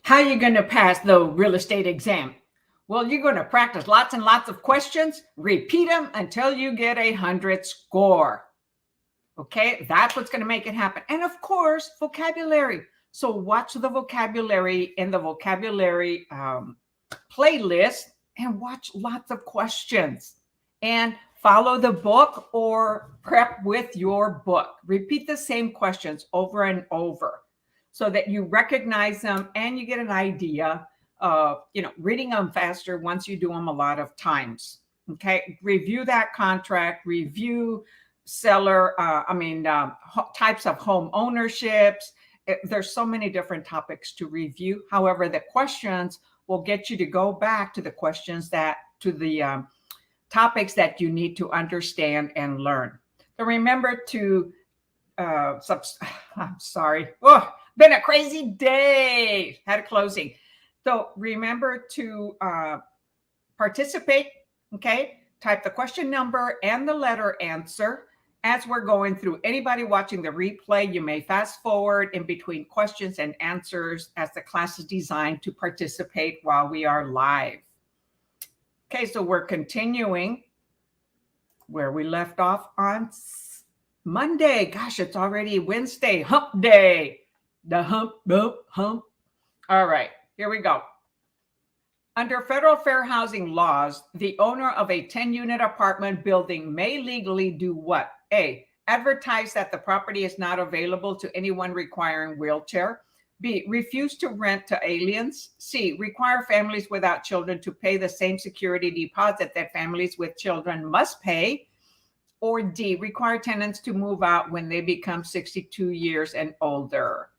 How are you going to pass the real estate exam? Well, you're going to practice lots and lots of questions, repeat them until you get 100 score. Okay, that's what's going to make it happen. And of course, vocabulary. So watch the vocabulary in the vocabulary playlist and watch lots of questions. And follow the book or prep with your book. Repeat the same questions over and over so that you recognize them and you get an idea of, reading them faster once you do them a lot of times. Okay, review that contract, review seller, types of home ownerships. There's so many different topics to review. However, the questions will get you to go back to the questions the topics that you need to understand and learn. So remember to, I'm sorry. Oh, been a crazy day. Had a closing. So remember to participate. Okay. Type the question number and the letter answer as we're going through. Anybody watching the replay, you may fast forward in between questions and answers as the class is designed to participate while we are live. Okay, so we're continuing where we left off on Monday. Gosh, it's already Wednesday, hump day. The hump. All right, here we go. Under federal fair housing laws, the owner of a 10-unit apartment building may legally do what? A, advertise that the property is not available to anyone requiring wheelchair. B, refuse to rent to aliens. C, require families without children to pay the same security deposit that families with children must pay. Or D, require tenants to move out when they become 62 years and older.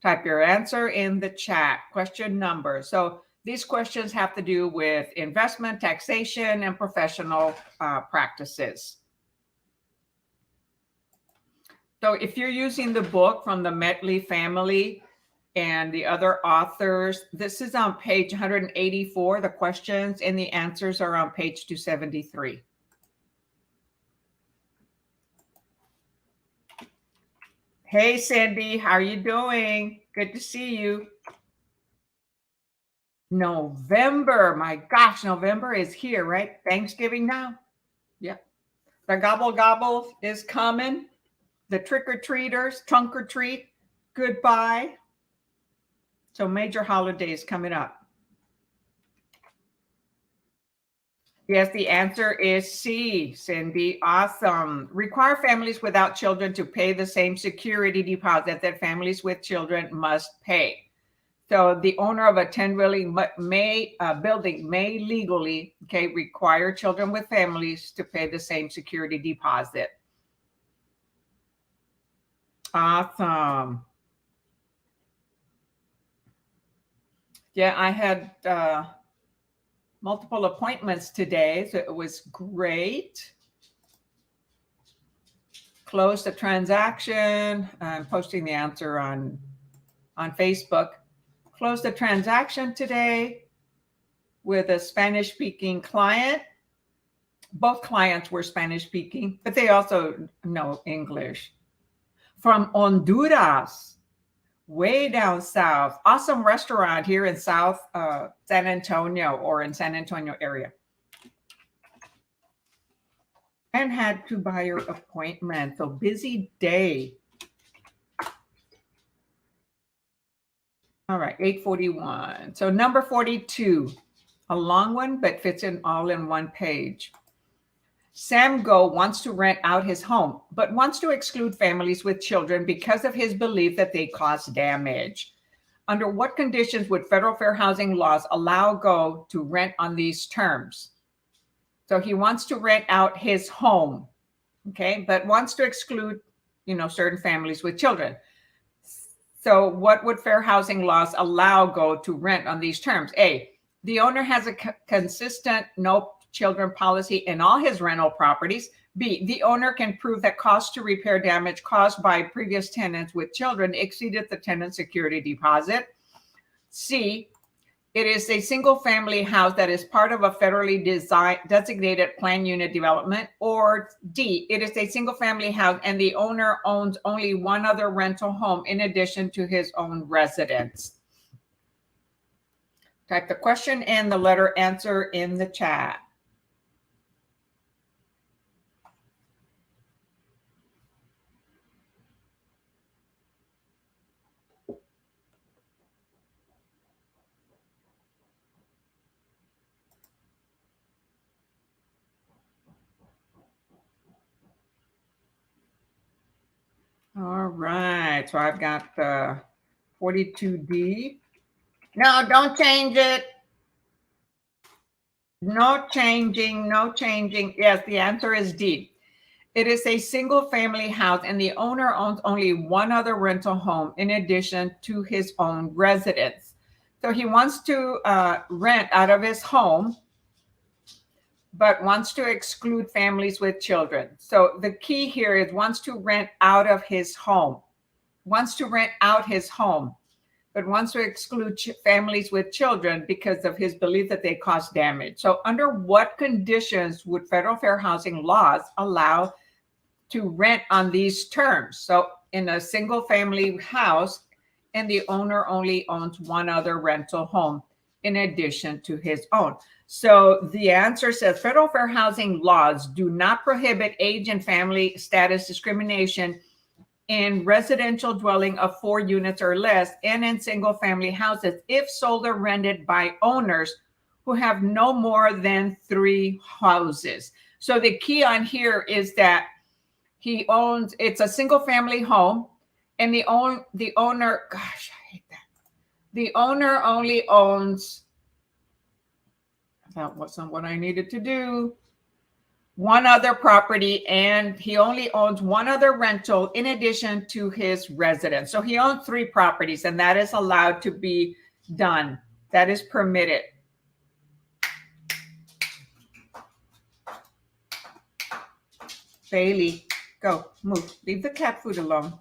Type your answer in the chat. Question number. So these questions have to do with investment, taxation, and professional practices. So if you're using the book from the Metley family and the other authors, this is on page 184. The questions and the answers are on page 273. Hey, Cindy, how are you doing? Good to see you. November, my gosh, November is here, right? Thanksgiving now. Yep. The gobble gobble is coming. The trick-or-treaters, trunk or treat, goodbye. So major holidays coming up. Yes, the answer is C, Cindy. Awesome. Require families without children to pay the same security deposit that families with children must pay. So the owner of a 10-building may legally, require children with families to pay the same security deposit. Awesome. Yeah, I had multiple appointments today, so it was great. Closed the transaction. I'm posting the answer on Facebook. Closed the transaction today with a Spanish-speaking client. Both clients were Spanish-speaking, but they also know English. From Honduras, way down south. Awesome restaurant here in South San Antonio or in San Antonio area. And had to buy your appointment. So busy day. All right, 841. So number 42, a long one, but fits in all in one page. Sam Go wants to rent out his home, but wants to exclude families with children because of his belief that they cause damage. Under what conditions would federal fair housing laws allow Go to rent on these terms? So he wants to rent out his home, but wants to exclude, certain families with children. So what would fair housing laws allow Go to rent on these terms? A, the owner has a consistent no children policy in all his rental properties. B, the owner can prove that costs to repair damage caused by previous tenants with children exceeded the tenant security deposit. C, it is a single family house that is part of a federally designated planned unit development. Or D, it is a single family house and the owner owns only one other rental home in addition to his own residence. Type the question and the letter answer in the chat. All right, so I've got 42D. No, don't change it. No changing, no changing. Yes, the answer is D. It is a single family house and the owner owns only one other rental home in addition to his own residence. So he wants to rent out of his home, but wants to exclude families with children. So the key here is wants to rent out of his home, wants to rent out his home, but wants to exclude families with children because of his belief that they cause damage. So under what conditions would federal fair housing laws allow to rent on these terms? So in a single family house and the owner only owns one other rental home in addition to his own. So the answer says federal fair housing laws do not prohibit age and family status discrimination in residential dwelling of 4 units or less and in single family houses if sold or rented by owners who have no more than 3 houses. So the key on here is that he owns, it's a single family home and the owner, gosh, I hate that. The owner only owns, that wasn't what I needed to do, one other property, and he only owns one other rental in addition to his residence. So he owns 3 properties, and that is allowed to be done. That is permitted. Bailey, go, move. Leave the cat food alone.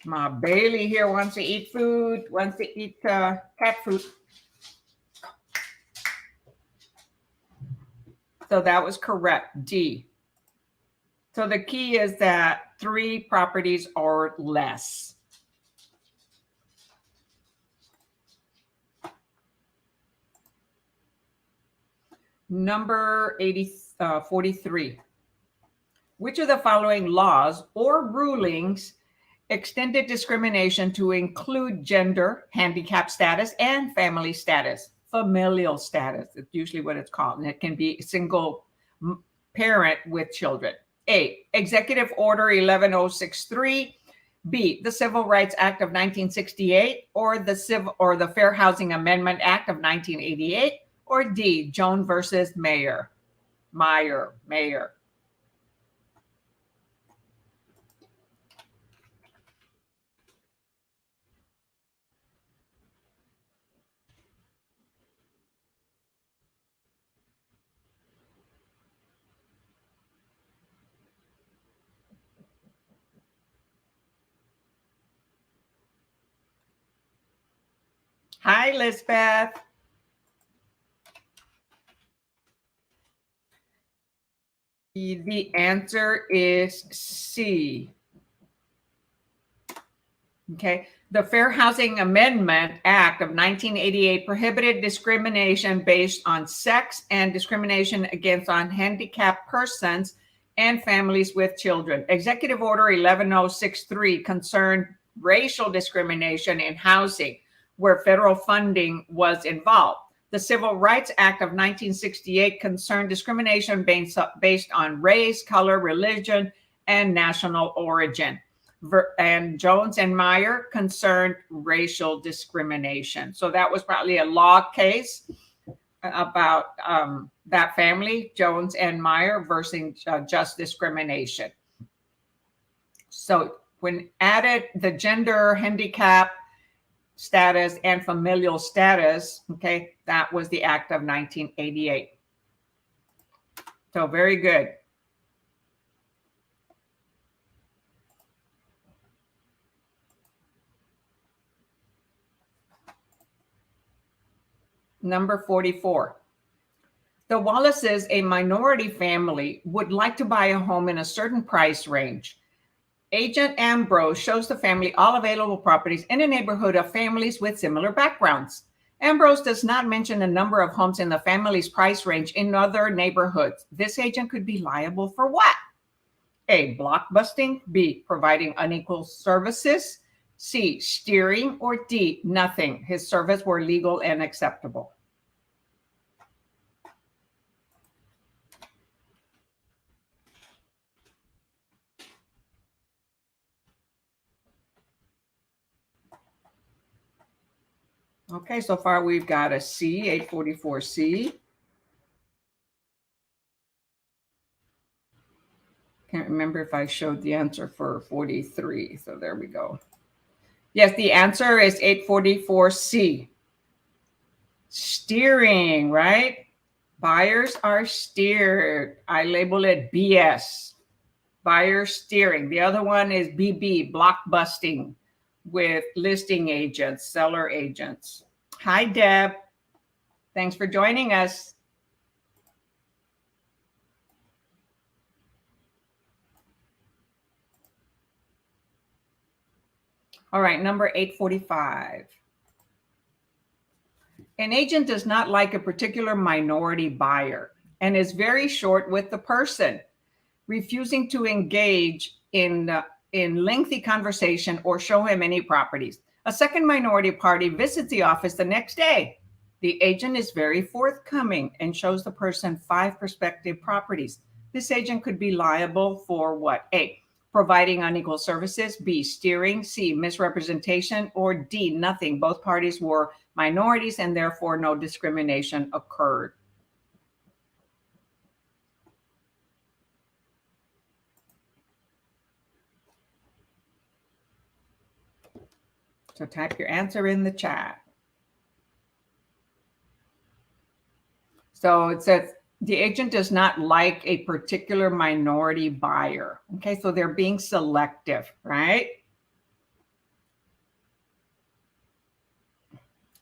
My Bailey here wants to eat food, wants to eat cat food. So that was correct, D. So the key is that 3 properties or less. Number 43. Which of the following laws or rulings extended discrimination to include gender, handicap status, and family status? Familial status, it's usually what it's called, and it can be a single parent with children. A, Executive Order 11063. B, the Civil Rights Act of 1968, or the Fair Housing Amendment Act of 1988, or D, Jones versus Meyer. Hi, Lisbeth. The answer is C. Okay. The Fair Housing Amendment Act of 1988 prohibited discrimination based on sex and discrimination against handicapped persons and families with children. Executive Order 11063 concerned racial discrimination in housing where federal funding was involved. The Civil Rights Act of 1968 concerned discrimination based on race, color, religion, and national origin. And Jones and Meyer concerned racial discrimination. So that was probably a law case about that family, Jones and Meyer, versus just discrimination. So when added the gender, handicap status, and familial status, okay, that was the Act of 1988. So very good. Number 44. The Wallaces, a minority family, would like to buy a home in a certain price range. Agent Ambrose shows the family all available properties in a neighborhood of families with similar backgrounds. Ambrose does not mention a number of homes in the family's price range in other neighborhoods. This agent could be liable for what? A, blockbusting. B, providing unequal services. C, steering. Or D, nothing. His services were legal and acceptable. Okay, so far we've got a C, 844C. Can't remember if I showed the answer for 43. So there we go. Yes, the answer is 844C. Steering, right? Buyers are steered. I label it BS. Buyer steering. The other one is BB, blockbusting, with listing agents, seller agents. Hi, Deb. Thanks for joining us. All right, number 845. An agent does not like a particular minority buyer and is very short with the person, refusing to engage in lengthy conversation or show him any properties. A second minority party visits the office the next day. The agent is very forthcoming and shows the person 5 prospective properties. This agent could be liable for what? A, providing unequal services. B, steering. C, misrepresentation. Or D, nothing. Both parties were minorities and therefore no discrimination occurred. So type your answer in the chat. So it says the agent does not like a particular minority buyer. Okay, so they're being selective, right?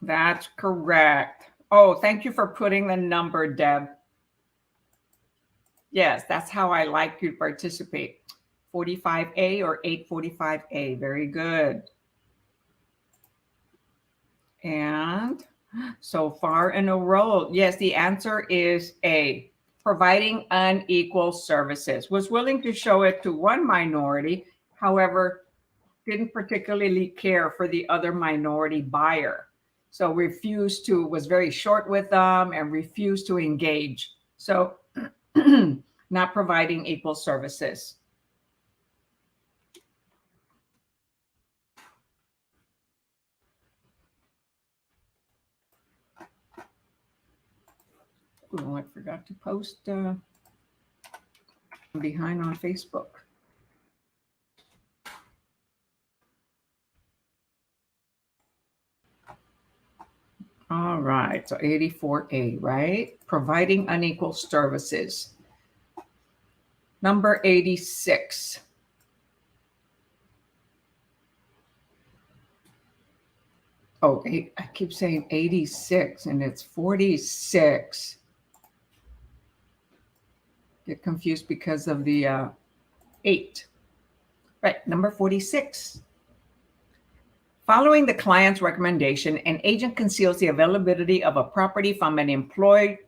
That's correct. Oh, thank you for putting the number, Deb. Yes, that's how I like you to participate. 45A or 845A. Very good. And so far in a row, yes, the answer is A, providing unequal services. Was willing to show it to one minority, however, didn't particularly care for the other minority buyer. So was very short with them and refused to engage. So not providing equal services. Oh, I forgot to post. I'm behind on Facebook. All right, so 84A, right? Providing unequal services. Number 86. Oh, I keep saying 86 and it's 46. Get confused because of the 8. Right, number 46. Following the client's recommendation, an agent conceals the availability of a property from an employed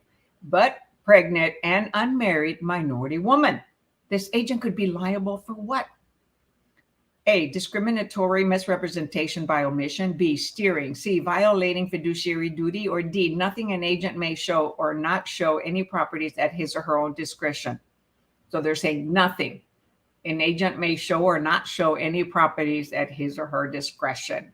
but pregnant and unmarried minority woman. This agent could be liable for what? A, discriminatory misrepresentation by omission. B, steering. C, violating fiduciary duty. Or D, nothing an agent may show or not show any properties at his or her own discretion. So they're saying nothing. An agent may show or not show any properties at his or her discretion.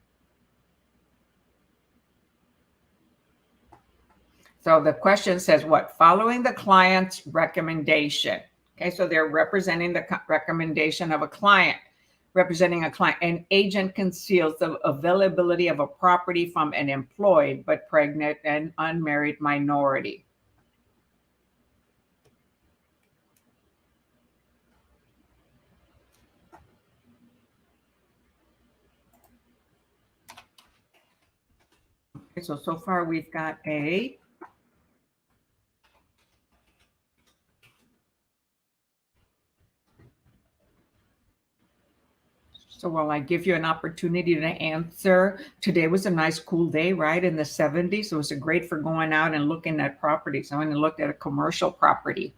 So the question says what? Following the client's recommendation. Okay, so they're representing the recommendation of a client. Representing a client, an agent conceals the availability of a property from an employed but pregnant and unmarried minority. Okay, so far we've got A. So while I give you an opportunity to answer, today was a nice cool day, right? In the 70s. It was great for going out and looking at properties. I went and looked at a commercial property.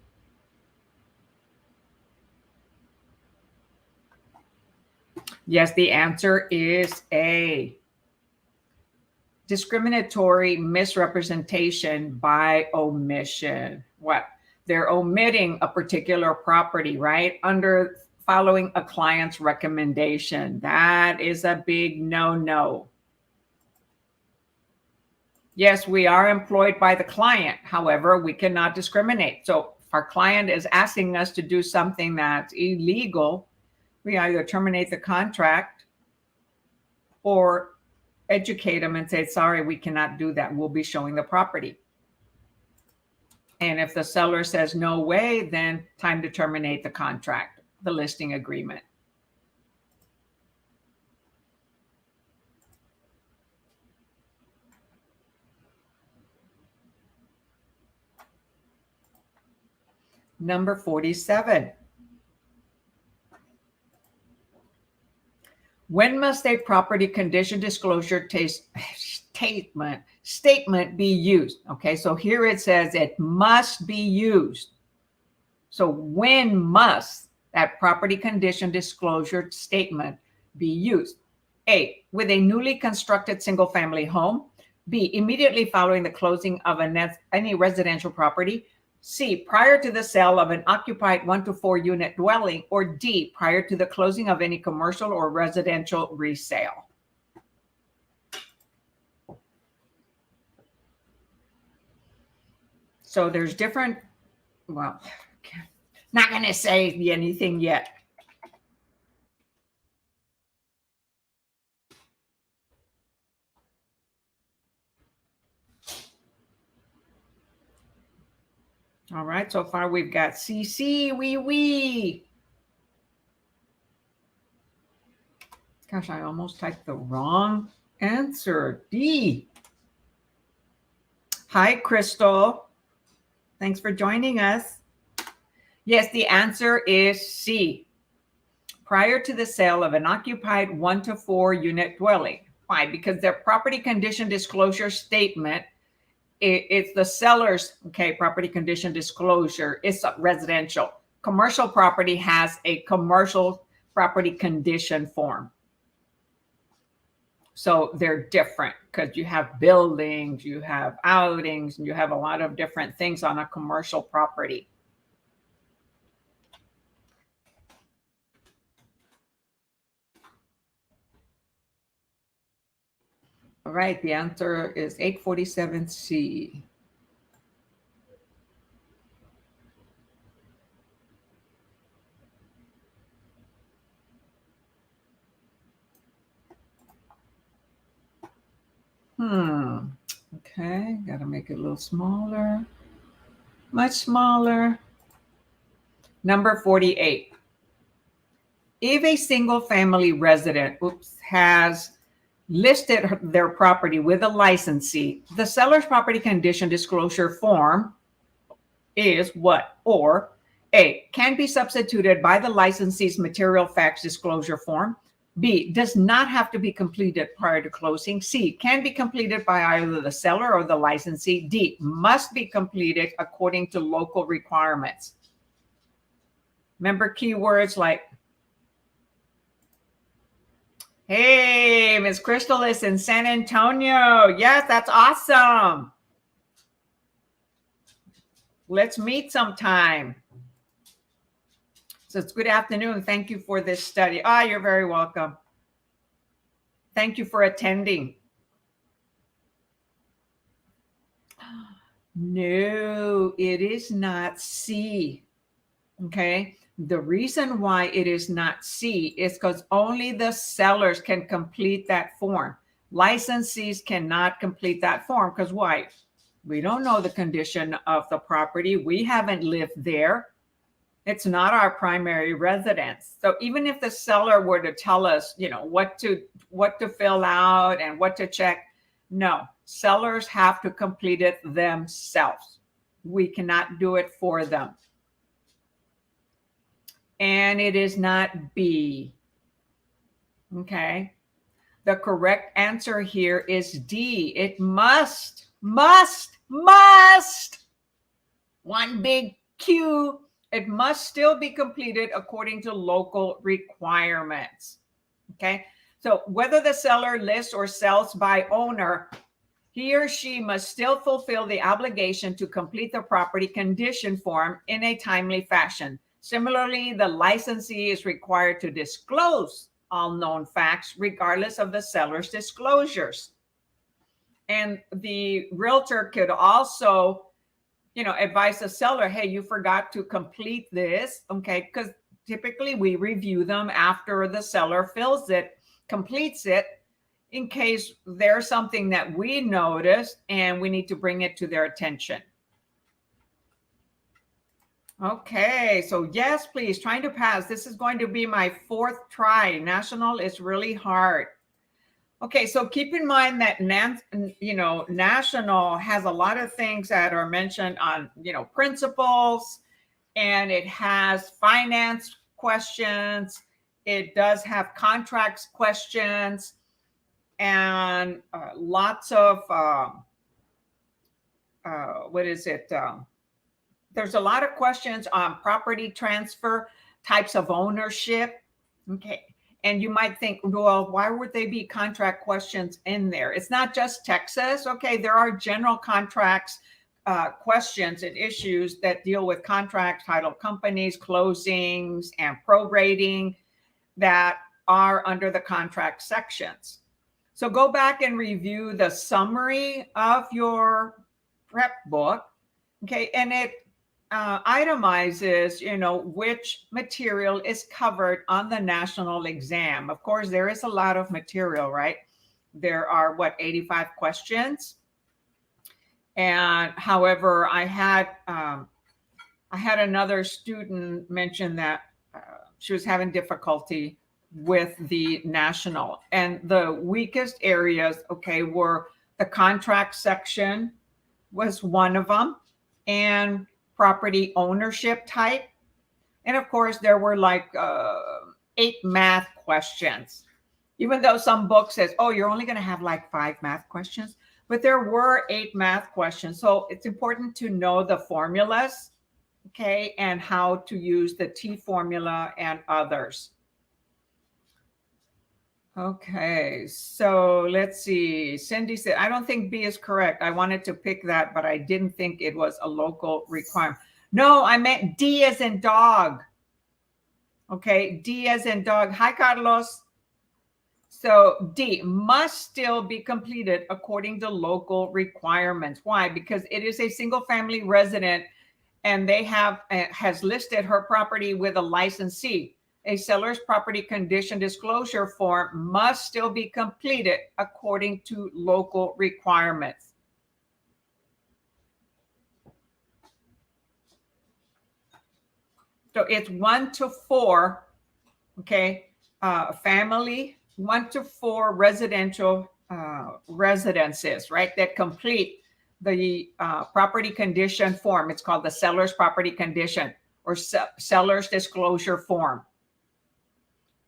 Yes, the answer is A. Discriminatory misrepresentation by omission. What? They're omitting a particular property, right? Under following a client's recommendation. That is a big no-no. Yes, we are employed by the client. However, we cannot discriminate. So if our client is asking us to do something that's illegal, we either terminate the contract or educate them and say, sorry, we cannot do that. We'll be showing the property. And if the seller says no way, then time to terminate the contract, the listing agreement. Number 47. When must a property condition disclosure statement be used? Okay, so here it says it must be used. So when must that property condition disclosure statement be used? A, with a newly constructed single-family home. B, immediately following the closing of any residential property. C, prior to the sale of an occupied 1 to 4 unit dwelling. Or D, prior to the closing of any commercial or residential resale. So there's different, well, not going to say anything yet. All right, so far we've got CC, wee. Gosh, I almost typed the wrong answer. D. Hi, Crystal. Thanks for joining us. Yes, the answer is C. Prior to the sale of an occupied 1 to 4 unit dwelling. Why? Because their property condition disclosure statement, it's the seller's, okay, property condition disclosure. It's residential. Commercial property has a commercial property condition form. So they're different because you have buildings, you have outings, and you have a lot of different things on a commercial property. All right, the answer is 847C. Okay, got to make it a little smaller, much smaller. Number 48. If a single family resident has listed their property with a licensee, the seller's property condition disclosure form is what? Or A, can be substituted by the licensee's material facts disclosure form. B, does not have to be completed prior to closing. C, can be completed by either the seller or the licensee. D, must be completed according to local requirements. Remember keywords like, hey, Miss Crystal is in San Antonio. Yes, that's awesome. Let's meet sometime. So it's good afternoon. Thank you for this study. Ah, you're very welcome. Thank you for attending. No, it is not C. Okay. The reason why it is not C is because only the sellers can complete that form. Licensees cannot complete that form because why? We don't know the condition of the property. We haven't lived there. It's not our primary residence. So even if the seller were to tell us, what to fill out and what to check, no, sellers have to complete it themselves. We cannot do it for them. And it is not B. Okay. The correct answer here is D. It must, one big Q, it must still be completed according to local requirements. Okay. So whether the seller lists or sells by owner, he or she must still fulfill the obligation to complete the property condition form in a timely fashion. Similarly, the licensee is required to disclose all known facts regardless of the seller's disclosures. And the realtor could also, advise the seller, hey, you forgot to complete this. Okay. Because typically we review them after the seller completes it, in case there's something that we noticed and we need to bring it to their attention. Okay, so yes, please, trying to pass. This is going to be my 4th try. National is really hard. Okay, so keep in mind that national has a lot of things that are mentioned on, principles, and it has finance questions. It does have contracts questions, and lots of there's a lot of questions on property transfer, types of ownership. Okay. And you might think, well, why would they be contract questions in there? It's not just Texas. Okay. There are general contracts questions and issues that deal with contracts, title companies, closings, and prorating that are under the contract sections. So go back and review the summary of your prep book. Okay. And it itemizes, which material is covered on the national exam. Of course, there is a lot of material, right? There are 85 questions. And however, I had another student mention that she was having difficulty with the national, and the weakest areas, were the contract section was one of them, and property ownership type. And of course, there were 8 math questions, even though some book says, oh, you're only going to have 5 math questions, but there were 8 math questions. So it's important to know the formulas, okay, and how to use the T formula and others. Okay, so let's see. Cindy said, I don't think B is correct. I wanted to pick that, but I didn't think it was a local requirement. No, I meant D as in dog. Okay, D as in dog. Hi, Carlos. So D must still be completed according to local requirements. Why? Because it is a single family resident, and they has listed her property with a licensee. A seller's property condition disclosure form must still be completed according to local requirements. So it's 1 to 4, okay, family, 1 to 4 residential residences, right, that complete the property condition form. It's called the seller's property condition or seller's disclosure form.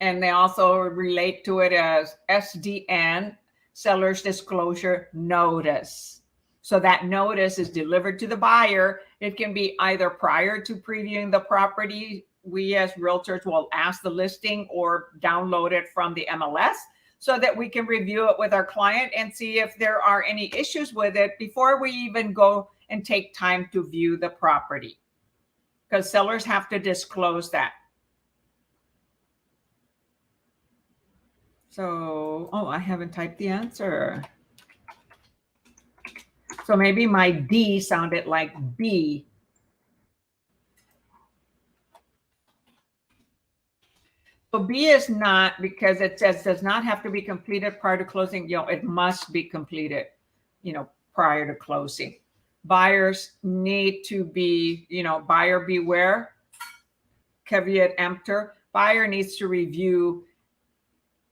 And they also relate to it as SDN, seller's disclosure notice. So that notice is delivered to the buyer. It can be either prior to previewing the property. We as realtors will ask the listing or download it from the MLS so that we can review it with our client and see if there are any issues with it before we even go and take time to view the property, because sellers have to disclose that. So, I haven't typed the answer. So maybe my D sounded like B. So B is not, because it says does not have to be completed prior to closing. It must be completed, prior to closing. Buyers need to be, buyer beware, caveat emptor. Buyer needs to review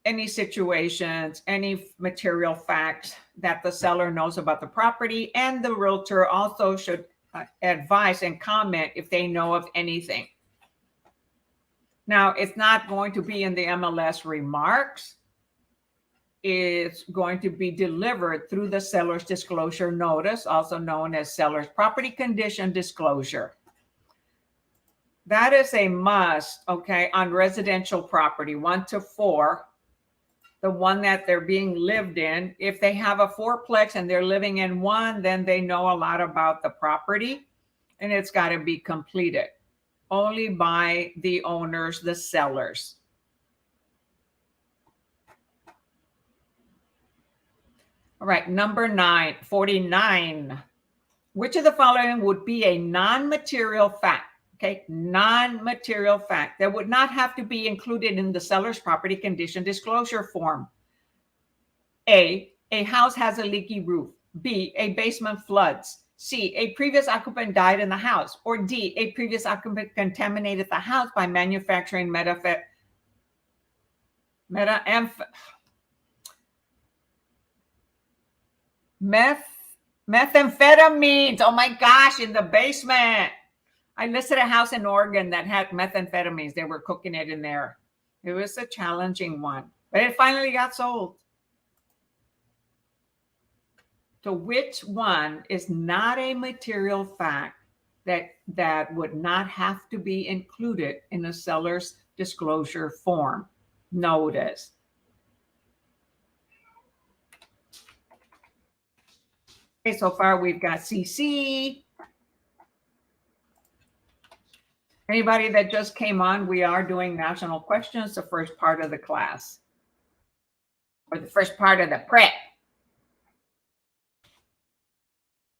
any situations, any material facts that the seller knows about the property, and the realtor also should advise and comment if they know of anything. Now, it's not going to be in the MLS remarks, is going to be delivered through the seller's disclosure notice, also known as seller's property condition disclosure. That is a must, okay, on residential property 1 to 4, the one that they're being lived in. If they have a fourplex and they're living in one, then they know a lot about the property, and it's got to be completed only by the owners, the sellers. All right, number 49. Which of the following would be a non-material fact? Okay, non-material fact that would not have to be included in the seller's property condition disclosure form. A house has a leaky roof. B, a basement floods. C, a previous occupant died in the house. Or D, a previous occupant contaminated the house by manufacturing methamphetamines. Oh my gosh, in the basement. I listed a house in Oregon that had methamphetamines. They were cooking it in there. It was a challenging one, but it finally got sold. So which one is not a material fact that would not have to be included in the seller's disclosure form notice? Okay, so far we've got CC. Anybody that just came on, we are doing national questions, the first part of the class, or the first part of the prep.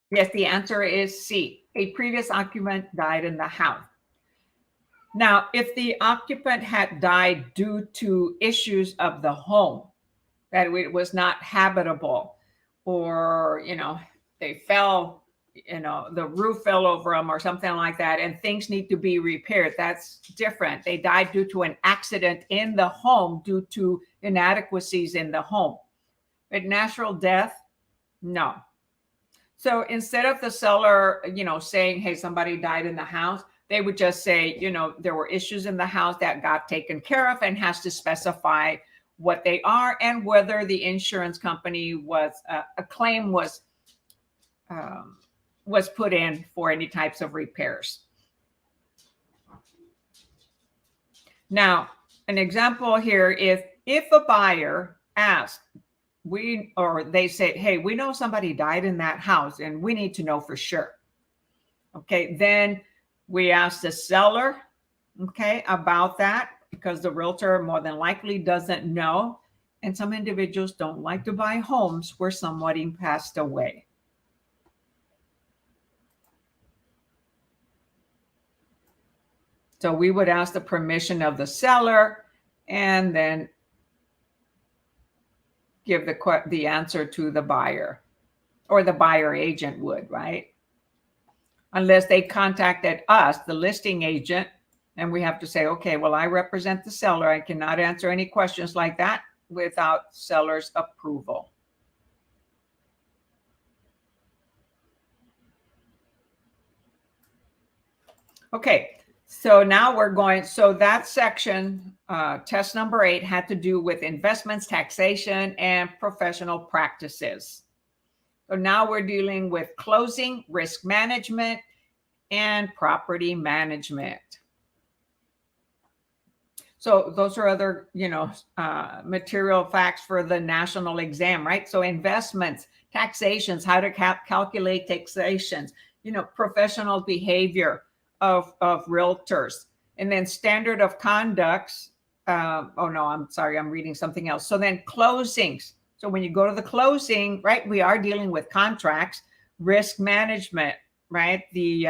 Yes, the answer is C. A previous occupant died in the house. Now, if the occupant had died due to issues of the home, that it was not habitable, or, they fell, the roof fell over them or something like that, and things need to be repaired, that's different. They died due to an accident in the home due to inadequacies in the home. But natural death, no. So instead of the seller, saying, hey, somebody died in the house, they would just say, there were issues in the house that got taken care of, and has to specify what they are and whether the insurance company was, a claim was put in for any types of repairs. Now, an example here is if a buyer asks, they say, hey, we know somebody died in that house and we need to know for sure. Okay, then we ask the seller, okay, about that, because the realtor more than likely doesn't know. And some individuals don't like to buy homes where somebody passed away. So we would ask the permission of the seller and then give the answer to the buyer, or the buyer agent would, right? Unless they contacted us, the listing agent, and we have to say, okay, well, I represent the seller. I cannot answer any questions like that without seller's approval. Okay, so now we're going, so that section, test number 8, had to do with investments, taxation, and professional practices. So now we're dealing with closing, risk management, and property management. So those are other, material facts for the national exam, right? So investments, taxations, how to calculate taxations, professional behavior of realtors, and then standard of conducts. Oh no, I'm sorry, I'm reading something else. So then closings. So when you go to the closing, right, we are dealing with contracts, risk management, right? The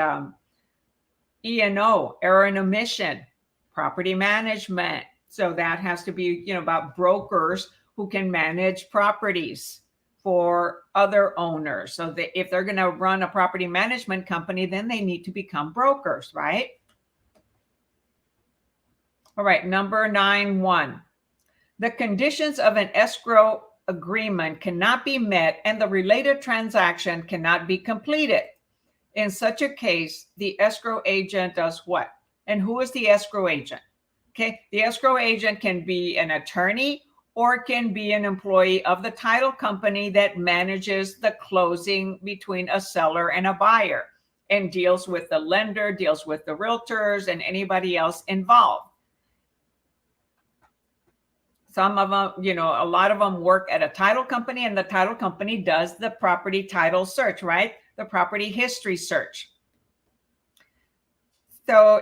E&O, error and omission, property management. So that has to be, about brokers who can manage properties for other owners. So that if they're going to run a property management company, then they need to become brokers, right? All right, number 9.1. The conditions of an escrow agreement cannot be met and the related transaction cannot be completed. In such a case, the escrow agent does what? And who is the escrow agent? Okay, the escrow agent can be an attorney or can be an employee of the title company that manages the closing between a seller and a buyer and deals with the lender, deals with the realtors, and anybody else involved. Some of them, a lot of them work at a title company, and the title company does the property title search, right? The property history search. So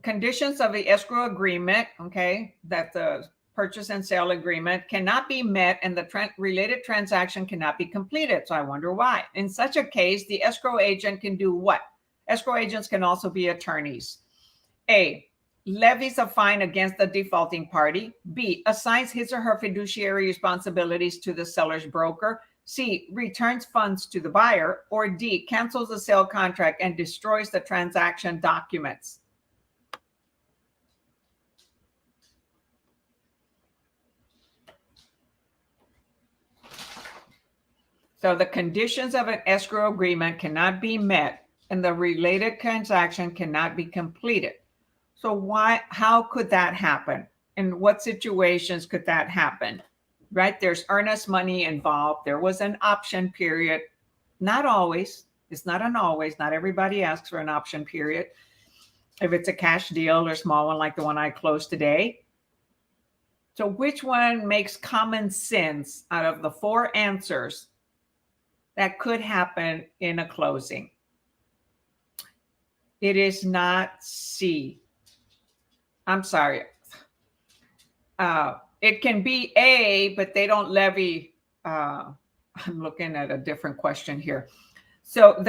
conditions of the escrow agreement, okay, that the purchase and sale agreement cannot be met and the related transaction cannot be completed. So I wonder why. In such a case, the escrow agent can do what? Escrow agents can also be attorneys. A, levies a fine against the defaulting party. B, assigns his or her fiduciary responsibilities to the seller's broker. C, returns funds to the buyer. Or D, cancels the sale contract and destroys the transaction documents. So the conditions of an escrow agreement cannot be met and the related transaction cannot be completed. So how could that happen? In what situations could that happen? Right? There's earnest money involved. There was an option period. Not always. It's not an always. Not everybody asks for an option period. If it's a cash deal or small one like the one I closed today. So which one makes common sense out of the 4 answers that could happen in a closing? It is not C. I'm sorry. It can be A, but they don't levy. I'm looking at a different question here. So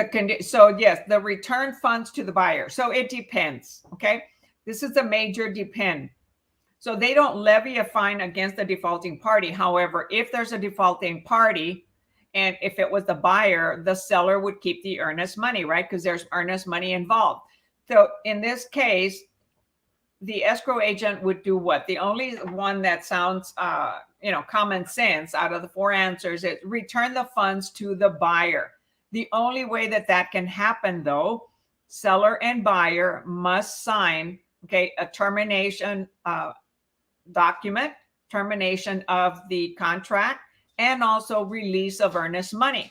yes, the return funds to the buyer. So it depends. Okay, this is a major depend. So they don't levy a fine against the defaulting party. However, if there's a defaulting party, and if it was the buyer, the seller would keep the earnest money, right? Because there's earnest money involved. So in this case, the escrow agent would do what? The only one that sounds, common sense out of the 4 answers is return the funds to the buyer. The only way that can happen, though, seller and buyer must sign, a termination document, termination of the contract, and also release of earnest money.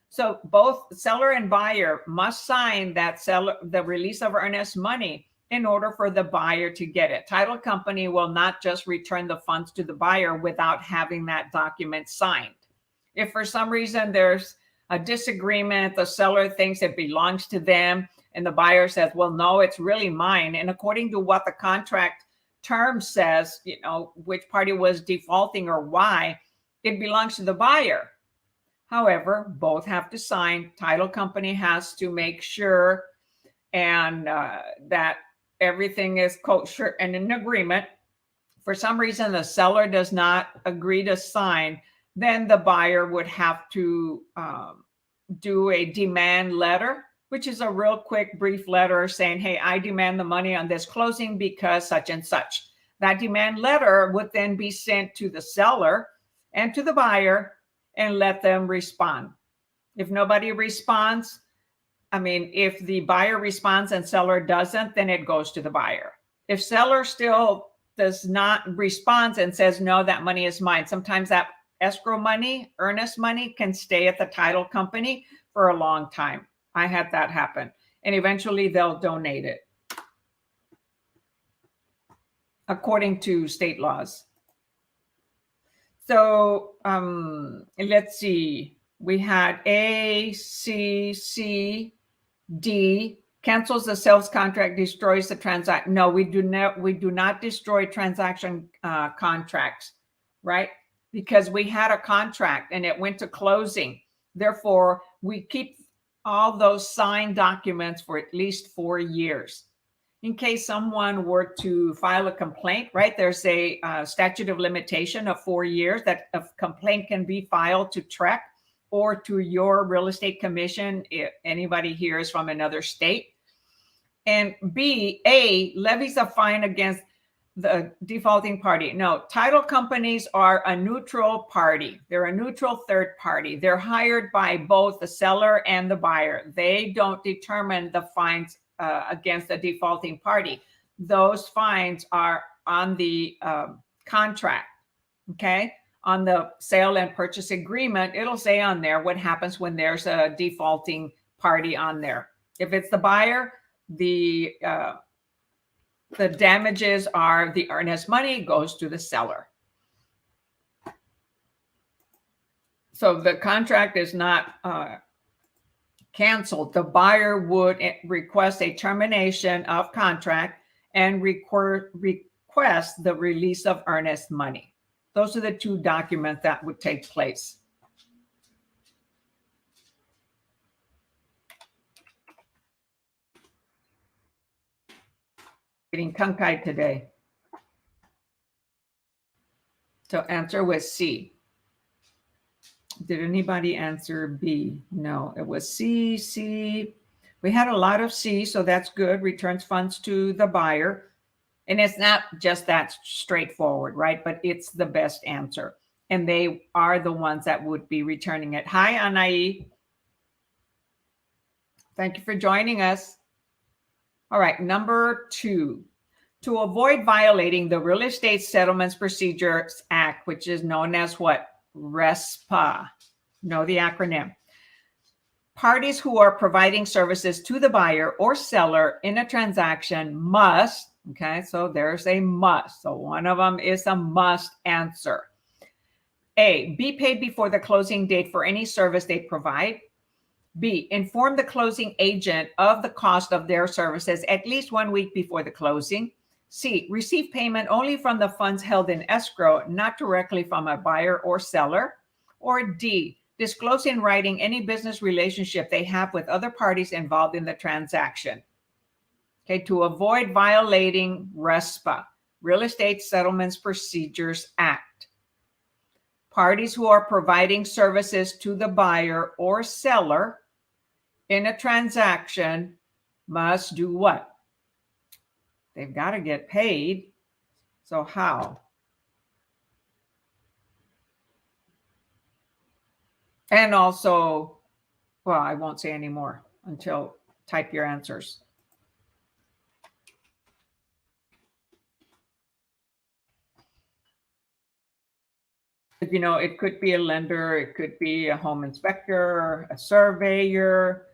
So both seller and buyer must sign the release of earnest money in order for the buyer to get it. Title company will not just return the funds to the buyer without having that document signed. If for some reason there's a disagreement, the seller thinks it belongs to them, and the buyer says, well, no, it's really mine. And according to what the contract term says, which party was defaulting or why, it belongs to the buyer. However, both have to sign. Title company has to make sure and that everything is kosher and in agreement. For some reason, the seller does not agree to sign, then the buyer would have to do a demand letter, which is a real quick, brief letter saying, hey, I demand the money on this closing because such and such. That demand letter would then be sent to the seller and to the buyer and let them respond. If nobody responds, if the buyer responds and seller doesn't, then it goes to the buyer. If seller still does not respond and says, no, that money is mine, sometimes that escrow money, earnest money, can stay at the title company for a long time. I had that happen. And eventually they'll donate it according to state laws. So let's see. We had A, C, C, D, cancels the sales contract, destroys the transaction. No, we do not destroy transaction contracts, right? Because we had a contract and it went to closing. Therefore, we keep all those signed documents for at least 4 years. In case someone were to file a complaint, right? There's a statute of limitation of 4 years that a complaint can be filed to TREC or to your real estate commission if anybody here is from another state. And B, A, levies a fine against the defaulting party. No, title companies are a neutral party. They're a neutral third party. They're hired by both the seller and the buyer. They don't determine the fines against the defaulting party. Those fines are on the contract. Okay. On the sale and purchase agreement, it'll say on there what happens when there's a defaulting party on there. If it's the buyer, the damages are the earnest money goes to the seller. So the contract is not canceled. The buyer would request a termination of contract and request the release of earnest money. Those are the two documents that would take place. Getting tongue-tied today. So answer was C. Did anybody answer B? No, it was C, C. We had a lot of C, so that's good. Returns funds to the buyer. And it's not just that straightforward, right? But it's the best answer. And they are the ones that would be returning it. Hi, Anai. Thank you for joining us. All right, number 2. To avoid violating the Real Estate Settlements Procedures Act, which is known as what? RESPA. Know the acronym. Parties who are providing services to the buyer or seller in a transaction must, okay, so there's a must. So one of them is a must answer. A, be paid before the closing date for any service they provide. B, inform the closing agent of the cost of their services at least 1 week before the closing. C, receive payment only from the funds held in escrow, not directly from a buyer or seller. Or D, disclose in writing any business relationship they have with other parties involved in the transaction. Okay, to avoid violating RESPA, Real Estate Settlements Procedures Act. Parties who are providing services to the buyer or seller in a transaction must do what? They've got to get paid. So how? And also, well, I won't say any more until type your answers. You know, it could be a lender, it could be a home inspector, a surveyor,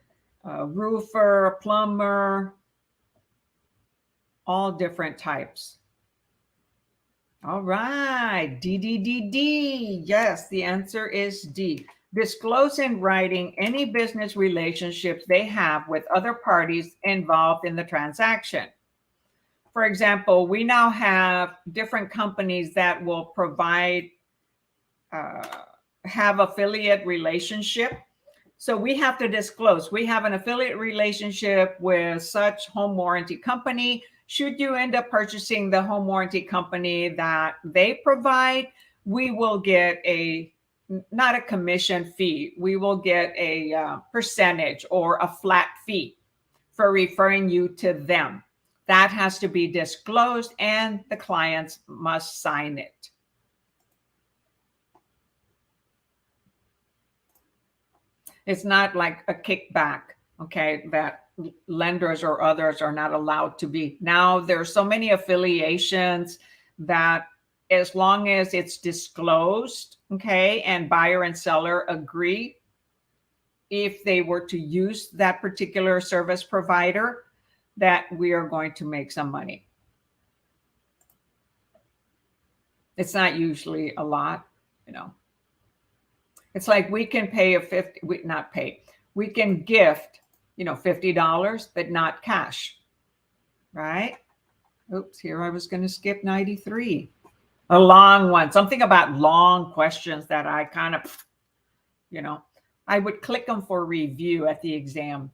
a roofer, a plumber, all different types. All right, D, D, D, D. Yes, the answer is D. Disclose in writing any business relationships they have with other parties involved in the transaction. For example, we now have different companies that will provide, have affiliate relationship. So we have to disclose. We have an affiliate relationship with such home warranty company. Should you end up purchasing the home warranty company that they provide, we will get not a commission fee. We will get a percentage or a flat fee for referring you to them. That has to be disclosed and the clients must sign it. It's not like a kickback, okay, that lenders or others are not allowed to be. Now there's so many affiliations that as long as it's disclosed, okay, and buyer and seller agree, if they were to use that particular service provider, that we are going to make some money. It's not usually a lot, you know. It's like we can pay we can gift, you know, $50, but not cash, right? Oops, here I was going to skip 93. A long one, something about long questions that I kind of, you know, I would click them for review at the exam.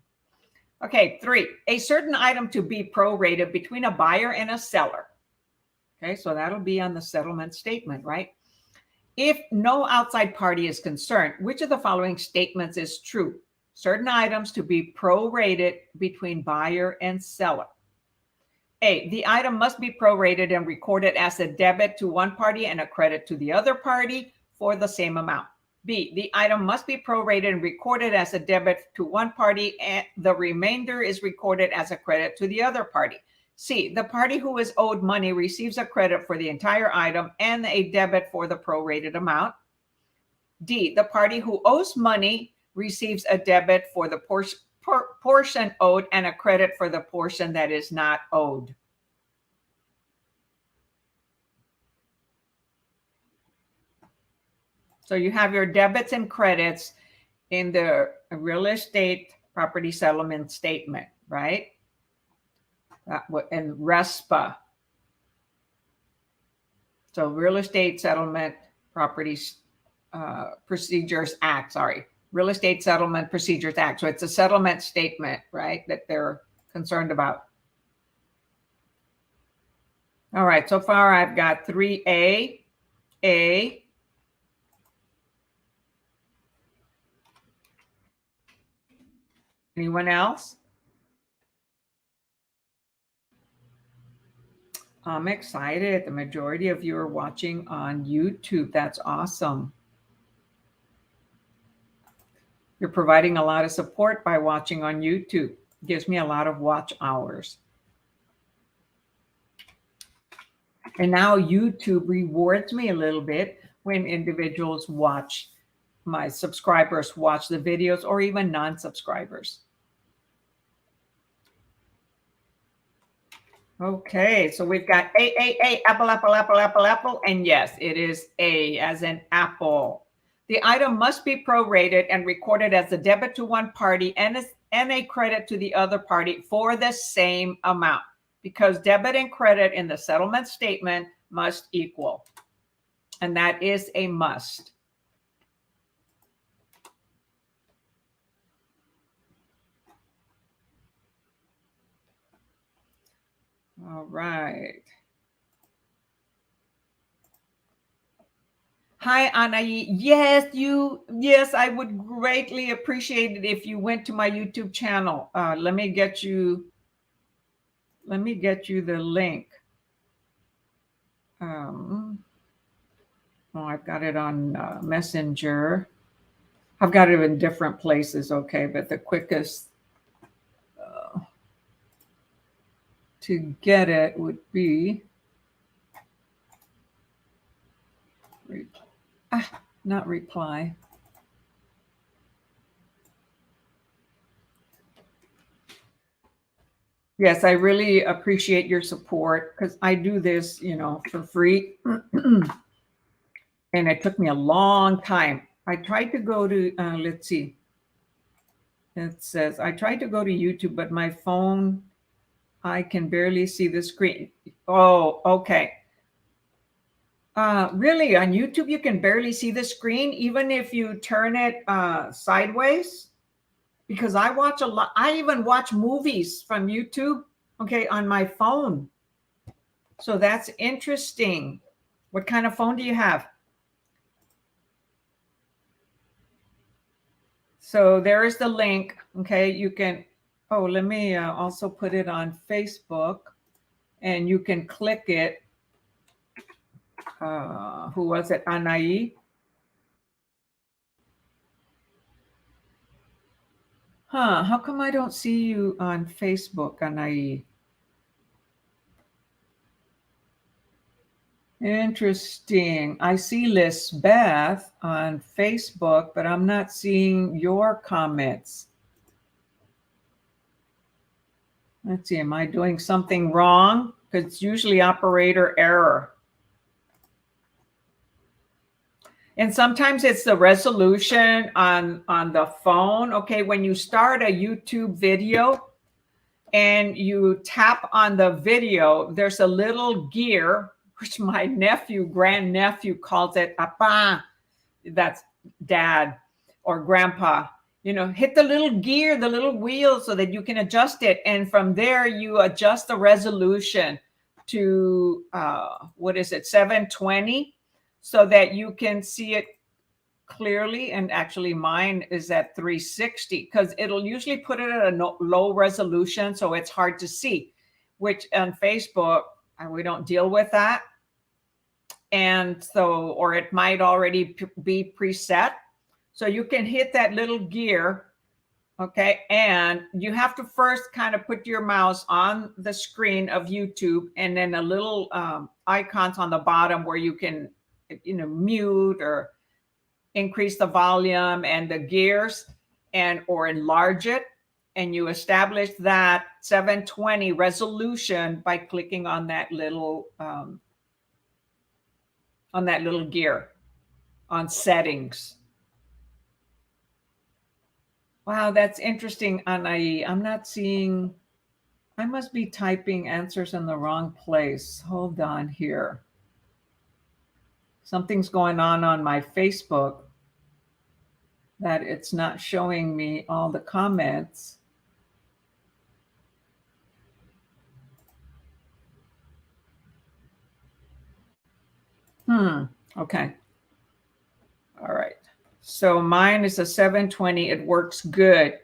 Okay, 3, a certain item to be prorated between a buyer and a seller. Okay, so that'll be on the settlement statement, right? If no outside party is concerned, which of the following statements is true? Certain items to be prorated between buyer and seller. A, the item must be prorated and recorded as a debit to one party and a credit to the other party for the same amount. B, the item must be prorated and recorded as a debit to one party and the remainder is recorded as a credit to the other party. C, the party who is owed money receives a credit for the entire item and a debit for the prorated amount. D, the party who owes money receives a debit for the portion owed and a credit for the portion that is not owed. So you have your debits and credits in the real estate property settlement statement, right? And RESPA. So Real Estate Settlement Properties Procedures Act, Real Estate Settlement Procedures Act. So it's a settlement statement, right, that they're concerned about. All right, so far I've got 3A, A. Anyone else? I'm excited. The majority of you are watching on YouTube. That's awesome. You're providing a lot of support by watching on YouTube. It gives me a lot of watch hours. And now YouTube rewards me a little bit when individuals watch, my subscribers watch the videos, or even non-subscribers. Okay, so we've got A, apple, apple, apple, apple, apple. And yes, it is A as in apple. The item must be prorated and recorded as a debit to one party and a credit to the other party for the same amount, because debit and credit in the settlement statement must equal. And that is a must. All right. Hi, Anai. Yes, I would greatly appreciate it if you went to my YouTube channel. Let me get you the link. Oh, I've got it on Messenger. I've got it in different places, okay, but the quickest to get it would be not reply. Yes, I really appreciate your support, because I do this, for free. And it took me a long time. I tried to go to, let's see. It says, I tried to go to YouTube, but my phone, I can barely see the screen. Oh, okay. Really, on YouTube, you can barely see the screen, even if you turn it sideways? Because I watch a lot. I even watch movies from YouTube, okay, on my phone. So that's interesting. What kind of phone do you have? So there is the link. Okay, you can, let me also put it on Facebook, and you can click it. Who was it? Anai? How come I don't see you on Facebook, Anai? Interesting. I see Lisbeth on Facebook, but I'm not seeing your comments. Let's see, am I doing something wrong? Because it's usually operator error. And sometimes it's the resolution on the phone. Okay, when you start a YouTube video and you tap on the video, there's a little gear, which my grandnephew calls it papa. That's dad or grandpa. Hit the little gear, the little wheel, so that you can adjust it. And from there, you adjust the resolution to, 720, so that you can see it clearly. And actually mine is at 360, because it'll usually put it at a low resolution, so it's hard to see, which on Facebook, we don't deal with that. And so, or it might already be preset. So you can hit that little gear Okay, and you have to first kind of put your mouse on the screen of YouTube, and then a little icons on the bottom where you can, mute or increase the volume and the gears, and or enlarge it. And you establish that 720 resolution by clicking on that little gear on settings. Wow, that's interesting, Anai. I'm not seeing, I must be typing answers in the wrong place. Hold on here. Something's going on my Facebook that it's not showing me all the comments. Okay. All right. So mine is a 720. It works good.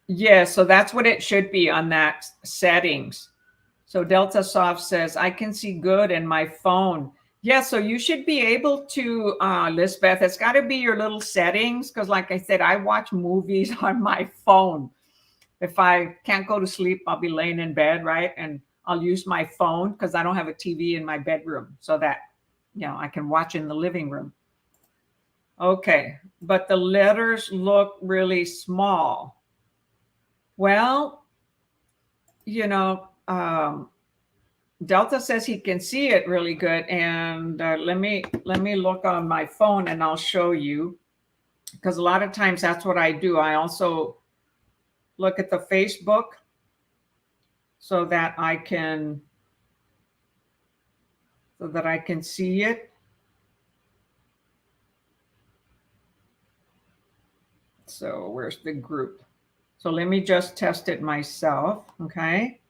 Yeah, so that's what it should be on that settings. So Delta Soft says, I can see good in my phone. Yeah, so you should be able to, Lisbeth, it's got to be your little settings. Because like I said, I watch movies on my phone. If I can't go to sleep, I'll be laying in bed, right? And I'll use my phone because I don't have a TV in my bedroom so that, I can watch in the living room. Okay, but the letters look really small. Well, Delta says he can see it really good, and let me look on my phone and I'll show you, because a lot of times that's what I do. I also look at the Facebook so that I can see it. So where's the group? So let me just test it myself, okay?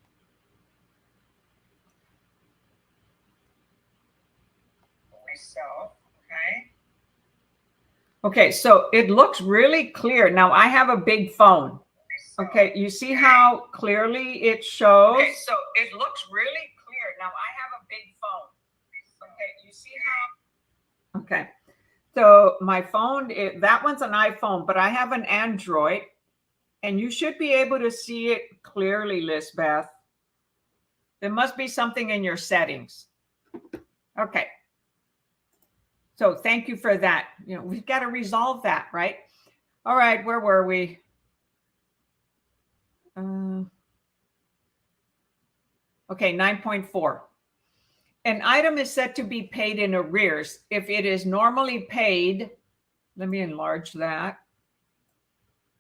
Okay, so it looks really clear. Now I have a big phone. Okay, you see how clearly it shows? Okay, so it looks really clear. Now I have a big phone. Okay, you see how? Okay, so my phone, that one's an iPhone, but I have an Android, and you should be able to see it clearly, Lisbeth. There must be something in your settings. Okay. So thank you for that. We've got to resolve that, right? All right, where were we? Okay, 9.4. An item is said to be paid in arrears if it is normally paid. Let me enlarge that.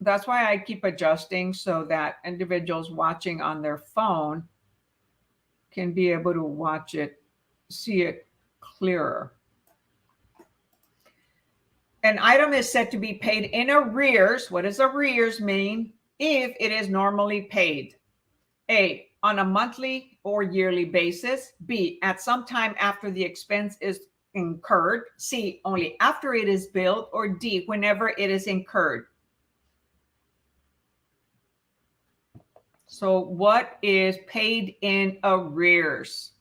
That's why I keep adjusting so that individuals watching on their phone can be able to watch it, see it clearer. An item is said to be paid in arrears. What does arrears mean? If it is normally paid. A, on a monthly or yearly basis. B, at some time after the expense is incurred. C, only after it is billed. Or D, whenever it is incurred. So what is paid in arrears?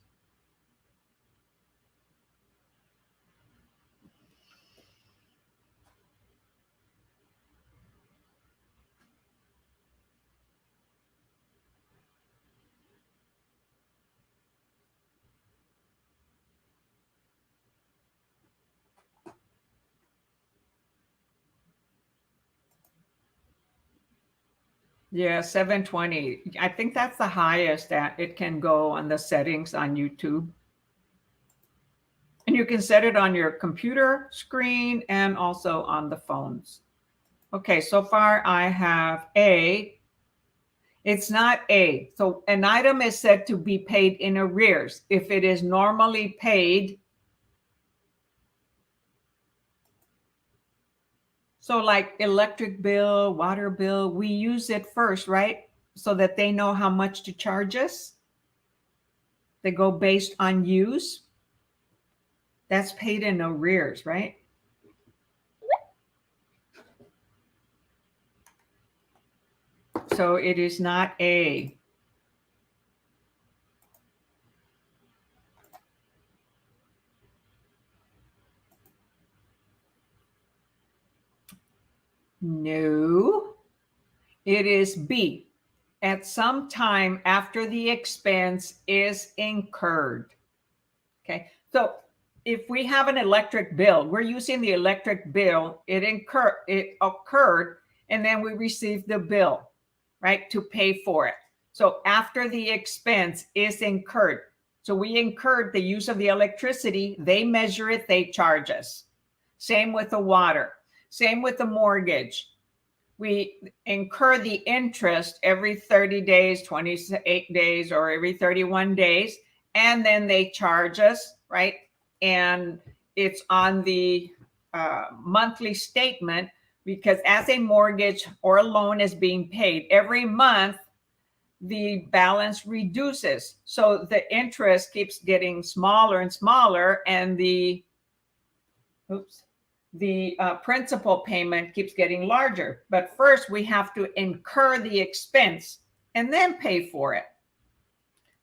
Yeah, 720. I think that's the highest that it can go on the settings on YouTube. And you can set it on your computer screen and also on the phones. Okay, so far I have A. It's not A. So an item is said to be paid in arrears if it is normally paid. So like electric bill, water bill, we use it first, right? So that they know how much to charge us. They go based on use. That's paid in arrears, right? So it is not A. No. It is B, at some time after the expense is incurred. Okay, so if we have an electric bill, we're using the electric bill, it occurred, and then we received the bill, right, to pay for it. So after the expense is incurred. So we incurred the use of the electricity, they measure it, they charge us. Same with the water, same with the mortgage. We incur the interest every 30 days, 28 days, or every 31 days, and then they charge us, right? And it's on the monthly statement, because as a mortgage or a loan is being paid every month, the balance reduces. So the interest keeps getting smaller and smaller, and the principal payment keeps getting larger. But first we have to incur the expense and then pay for it.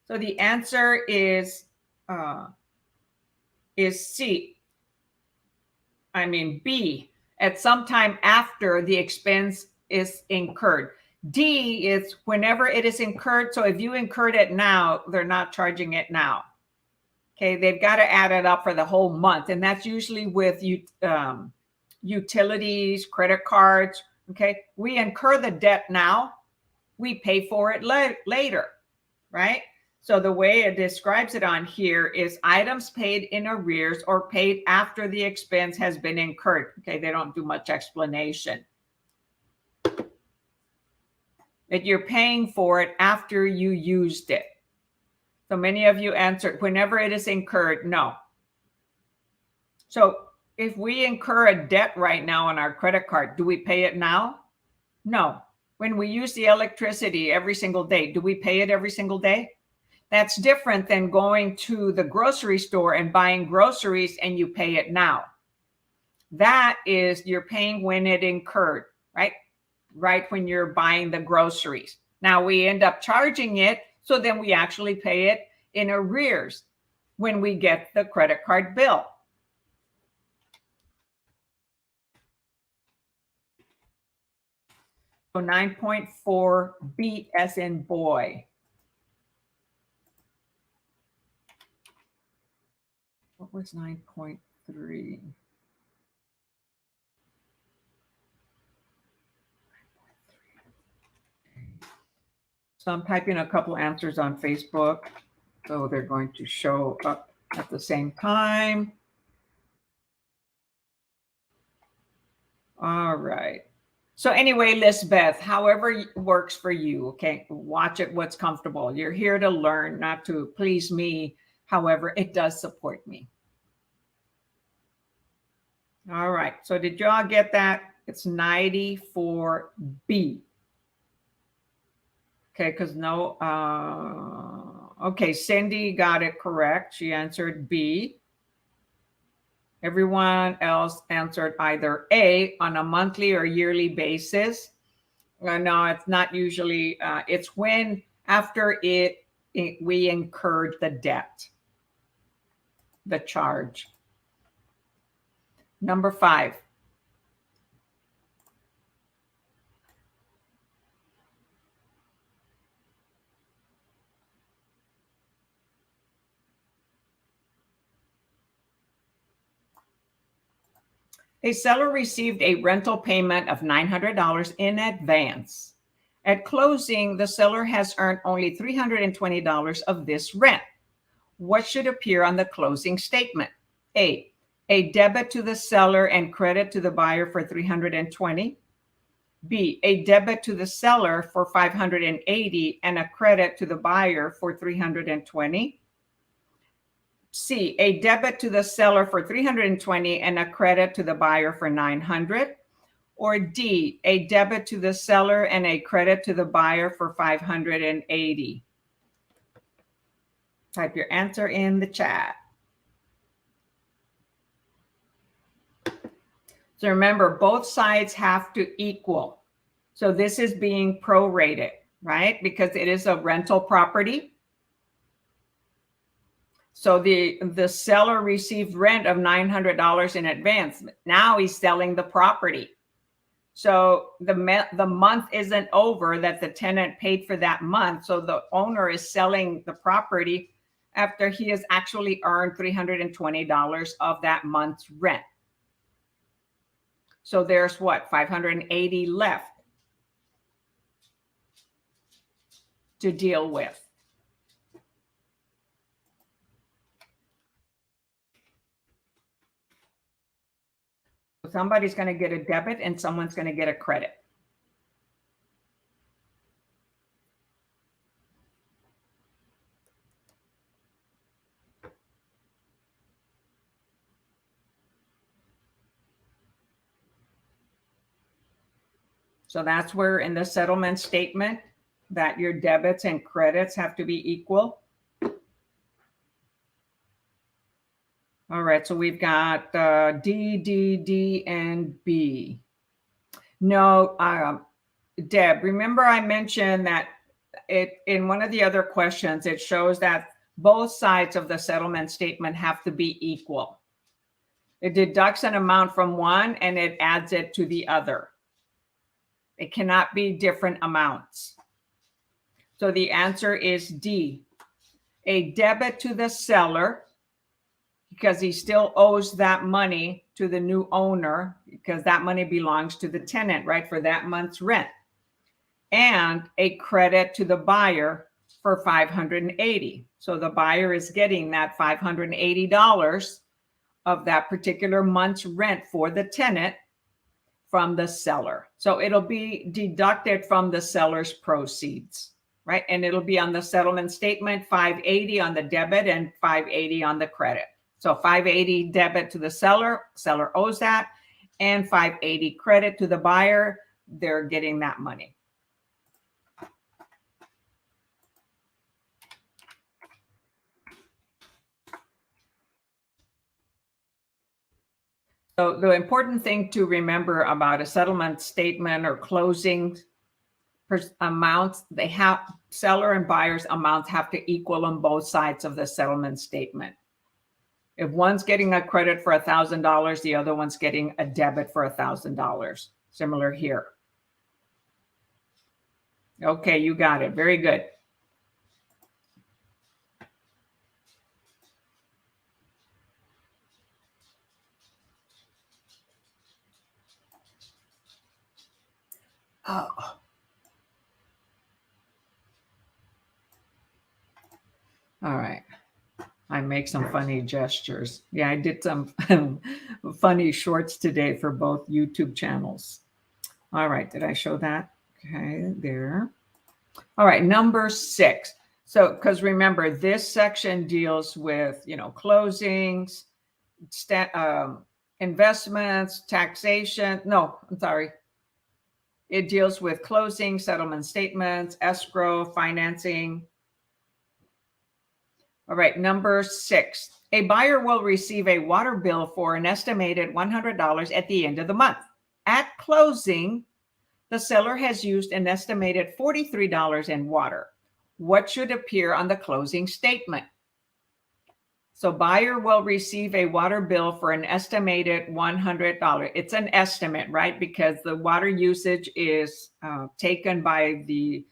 So the answer is B, at some time after the expense is incurred. D is whenever it is incurred. So if you incurred it now, they're not charging it now. Okay, they've got to add it up for the whole month. And that's usually with utilities, credit cards. Okay, we incur the debt now, we pay for it later, right? So the way it describes it on here is items paid in arrears or paid after the expense has been incurred. Okay, they don't do much explanation. That you're paying for it after you used it. So many of you answered whenever it is incurred. No. So if we incur a debt right now on our credit card, do we pay it now? No. When we use the electricity every single day, do we pay it every single day? That's different than going to the grocery store and buying groceries and you pay it now. That is, you're paying when it incurred, right? Right when you're buying the groceries. Now we end up charging it, so then we actually pay it in arrears when we get the credit card bill. So 9.4, B as in boy. What was 9.3? So I'm typing a couple answers on Facebook. So they're going to show up at the same time. All right. So anyway, Lisbeth, however works for you, okay? Watch it, what's comfortable. You're here to learn, not to please me. However, it does support me. All right. So did y'all get that? It's 94B. Okay, because no, okay, Cindy got it correct. She answered B. Everyone else answered either A, on a monthly or yearly basis. No, it's not usually, it's when after we incurred the debt, the charge. Number 5. A seller received a rental payment of $900 in advance. At closing, the seller has earned only $320 of this rent. What should appear on the closing statement? A debit to the seller and credit to the buyer for $320. B, a debit to the seller for $580 and a credit to the buyer for $320. C, a debit to the seller for $320 and a credit to the buyer for $900. Or D, a debit to the seller and a credit to the buyer for $580. Type your answer in the chat. So remember, both sides have to equal. So this is being prorated, right? Because it is a rental property. So the seller received rent of $900 in advance. Now he's selling the property. So the month isn't over that the tenant paid for that month. So the owner is selling the property after he has actually earned $320 of that month's rent. So there's what, 580 left to deal with. Somebody's going to get a debit and someone's going to get a credit. So that's where in the settlement statement that your debits and credits have to be equal. All right, so we've got D, D, D, and B. No, Deb, remember I mentioned that in one of the other questions, it shows that both sides of the settlement statement have to be equal. It deducts an amount from one and it adds it to the other. It cannot be different amounts. So the answer is D, a debit to the seller, because he still owes that money to the new owner, because that money belongs to the tenant, right, for that month's rent. And a credit to the buyer for $580. So the buyer is getting that $580 of that particular month's rent for the tenant from the seller. So it'll be deducted from the seller's proceeds, right? And it'll be on the settlement statement, 580 on the debit and 580 on the credit. So 580 debit to the seller owes that, and 580 credit to the buyer, they're getting that money. So the important thing to remember about a settlement statement or closing amounts, seller and buyer's amounts have to equal on both sides of the settlement statement. If one's getting a credit for $1,000, the other one's getting a debit for $1,000. Similar here. Okay, you got it. Very good. Oh. All right. I make some funny gestures. Yeah, I did some funny shorts today for both YouTube channels. All right, did I show that? Okay, there. All right, number 6. So, because remember, this section deals with, closings, investments, taxation. No, I'm sorry. It deals with closing, settlement statements, escrow, financing. All right, number 6. A buyer will receive a water bill for an estimated $100 at the end of the month. At closing, the seller has used an estimated $43 in water. What should appear on the closing statement? So buyer will receive a water bill for an estimated $100. It's an estimate, right? Because the water usage is taken by the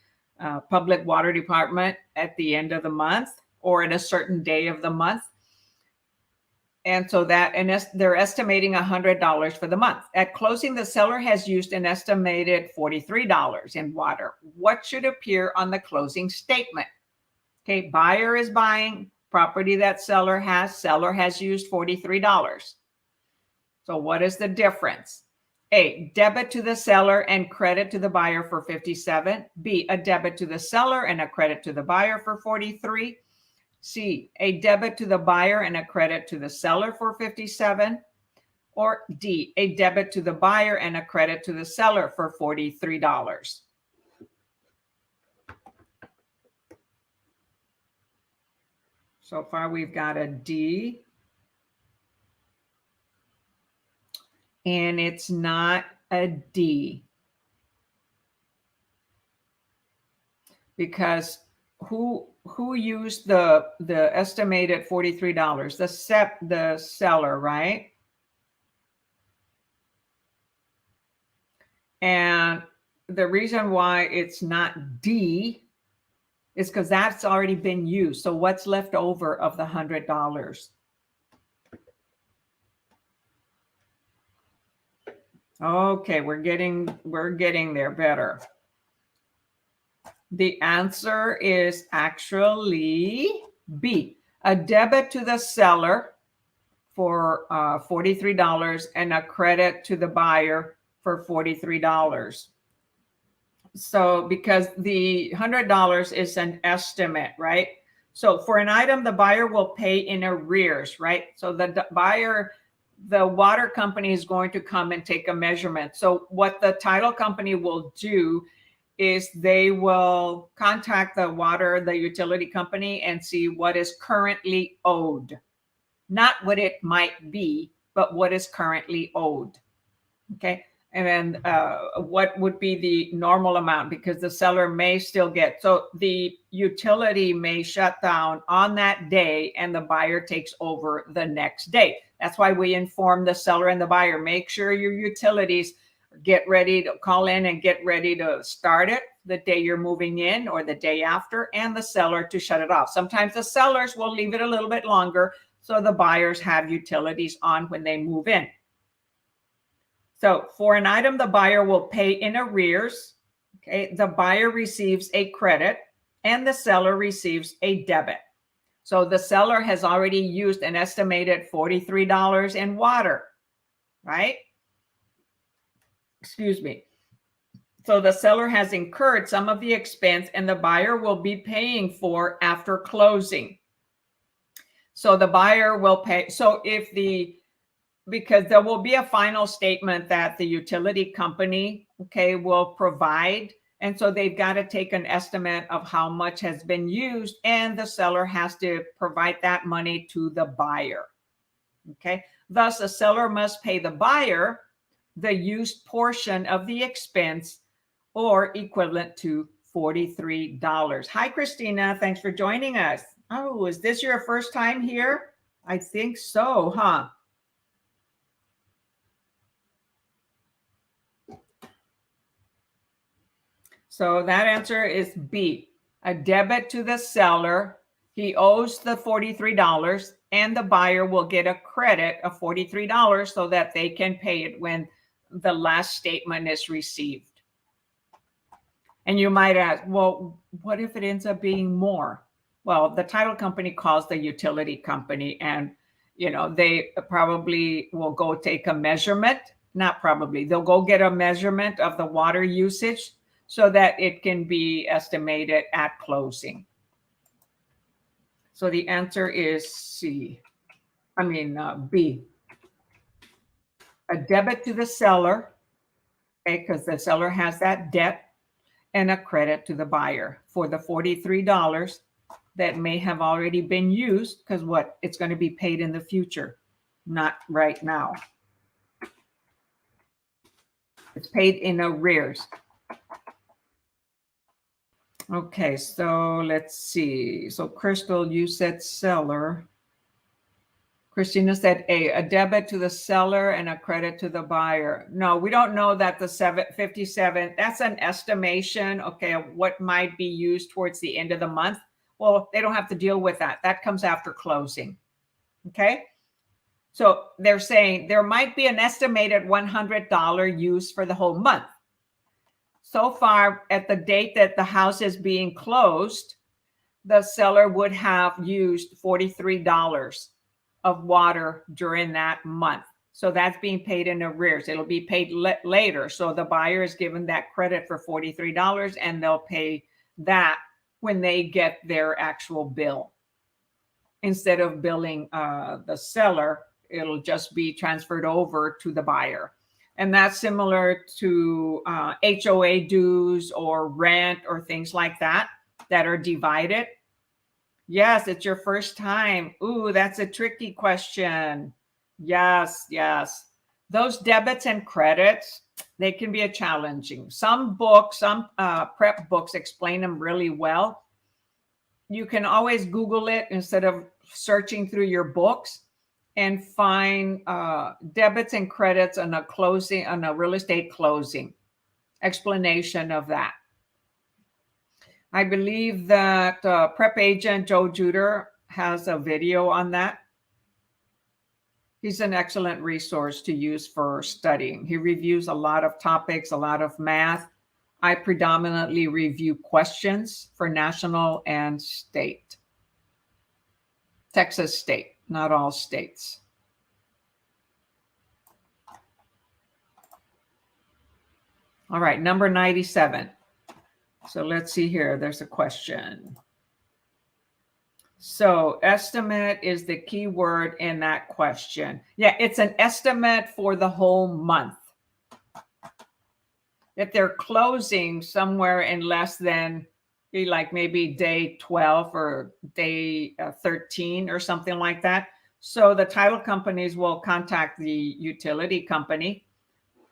public water department at the end of the month or at a certain day of the month. And so they're estimating $100 for the month. At closing, the seller has used an estimated $43 in water. What should appear on the closing statement? Okay, buyer is buying property that seller has used $43. So what is the difference? A, debit to the seller and credit to the buyer for $57. B, a debit to the seller and a credit to the buyer for $43. C, a debit to the buyer and a credit to the seller for $57. Or D, a debit to the buyer and a credit to the seller for $43. So far, we've got a D. And it's not a D. Because who used the estimated $43? The seller, right? And the reason why it's not D is because that's already been used. So what's left over of the $100? Okay, we're getting there better. The answer is actually B, a debit to the seller for $43 and a credit to the buyer for $43. So because the $100 is an estimate, right? So for an item, the buyer will pay in arrears, right? So the buyer, the water company is going to come and take a measurement. So what the title company will do is they will contact the utility company and see what is currently owed. Not what it might be, but what is currently owed. Okay. And then what would be the normal amount? Because the seller may still get, so the utility may shut down on that day and the buyer takes over the next day. That's why we inform the seller and the buyer, make sure your utilities get ready to call in and get ready to start it the day you're moving in or the day after, and the seller to shut it off. Sometimes the sellers will leave it a little bit longer so the buyers have utilities on when they move in. So for an item, the buyer will pay in arrears. Okay, the buyer receives a credit and the seller receives a debit. So the seller has already used an estimated $43 in water, right? Excuse me. So the seller has incurred some of the expense and the buyer will be paying for after closing. So the buyer will pay. So because there will be a final statement that the utility company, okay, will provide. And so they've got to take an estimate of how much has been used and the seller has to provide that money to the buyer. Okay. Thus, the seller must pay the buyer the used portion of the expense or equivalent to $43. Hi, Christina. Thanks for joining us. Oh, is this your first time here? I think so, huh? So that answer is B, a debit to the seller. He owes the $43 and the buyer will get a credit of $43 so that they can pay it when the last statement is received. And you might ask, well, what if it ends up being more? Well, the title company calls the utility company and, they probably will go take a measurement. Not probably, they'll go get a measurement of the water usage so that it can be estimated at closing. So the answer is B. A debit to the seller, okay, because the seller has that debt, and a credit to the buyer for the $43 that may have already been used, because it's going to be paid in the future, not right now. It's paid in arrears. Okay, so let's see. So Crystal, you said seller. Christina said a debit to the seller and a credit to the buyer. No, we don't know that the 757, that's an estimation, okay, of what might be used towards the end of the month. Well, they don't have to deal with that. That comes after closing, okay? So they're saying there might be an estimated $100 use for the whole month. So far, at the date that the house is being closed, the seller would have used $43 of water during that month. So that's being paid in arrears. It'll be paid later. So the buyer is given that credit for $43 and they'll pay that when they get their actual bill. Instead of billing the seller, it'll just be transferred over to the buyer. And that's similar to HOA dues or rent or things like that are divided. Yes, it's your first time. Ooh, that's a tricky question. Yes. Those debits and credits, they can be challenging. Some prep books explain them really well. You can always Google it instead of searching through your books and find debits and credits on a real estate closing. explanation of that. I believe that prep agent Joe Juder has a video on that. He's an excellent resource to use for studying. He reviews a lot of topics, a lot of math. I predominantly review questions for national and state. Texas state, not all states. All right, number 97. So let's see here. There's a question. So estimate is the key word in that question. Yeah, it's an estimate for the whole month. If they're closing somewhere in less than like maybe day 12 or day 13 or something like that. So the title companies will contact the utility company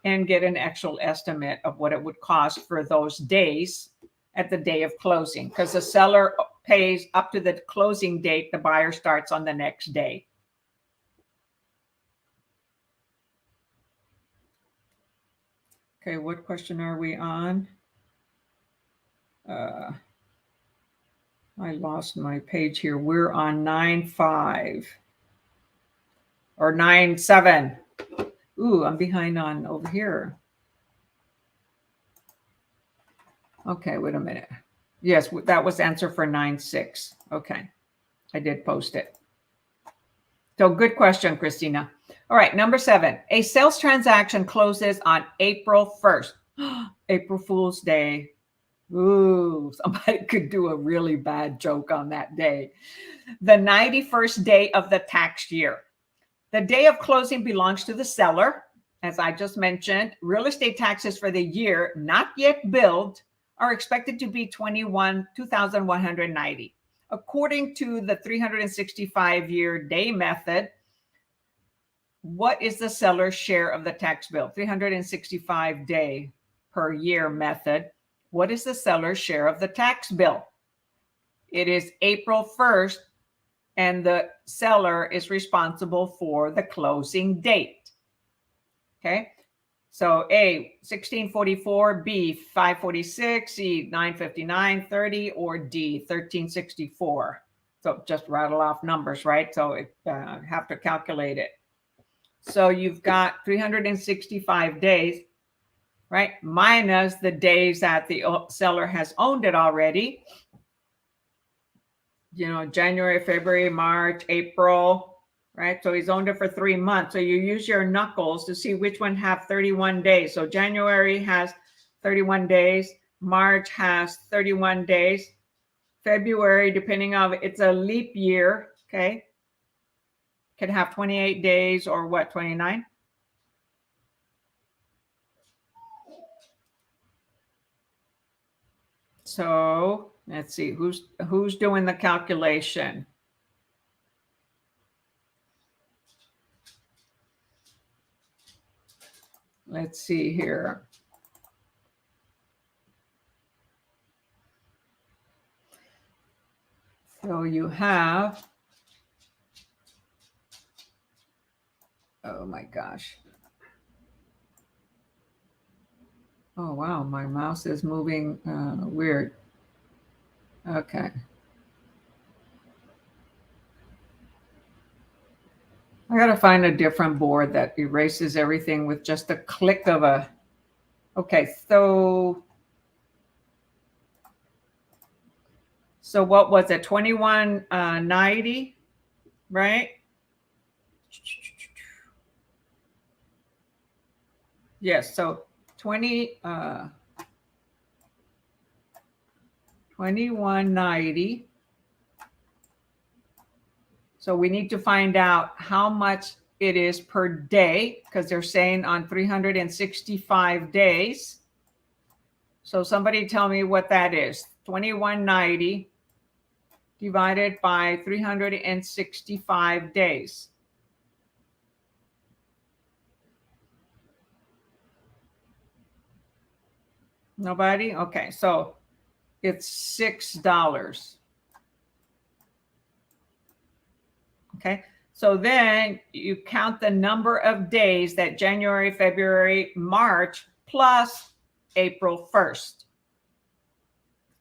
and get an actual estimate of what it would cost for those days at the day of closing, because the seller pays up to the closing date. The buyer starts on the next day. Okay, what question are we on? I lost my page here. We're on 9.5 or 9.7. Ooh, I'm behind on over here. Okay, wait a minute. Yes, that was answer for 9.6. Okay, I did post it. So good question, Christina. All right, number 7. A sales transaction closes on April 1st. April Fool's Day. Ooh, somebody could do a really bad joke on that day. The 91st day of the tax year. The day of closing belongs to the seller. As I just mentioned, real estate taxes for the year not yet billed are expected to be $2,190. According to the 365-year day method, what is the seller's share of the tax bill? 365 day per year method. What is the seller's share of the tax bill? It is April 1st, and the seller is responsible for the closing date. Okay, so A, 1644, B, 546, C, 959, 30, or D, 1364. So just rattle off numbers, right? So have to calculate it. So you've got 365 days, right? Minus the days that the seller has owned it already. You know, January, February, March, April, right? So he's owned it for 3 months. So you use your knuckles to see which one have 31 days. So January has 31 days. March has 31 days. February, depending on, it's a leap year, okay? Can have 28 days or what, 29? So let's see, who's doing the calculation? Let's see here. So you have, oh my gosh. Oh, wow, my mouse is moving weird. Okay. I got to find a different board that erases everything with just a click of a, okay, so what was it, 2190, right? Yes, so 2190. So we need to find out how much it is per day, because they're saying on 365 days. So somebody tell me what that is. 2190 divided by 365 days. Nobody? Okay, so it's $6. Okay, so then you count the number of days that January, February, March plus April 1st.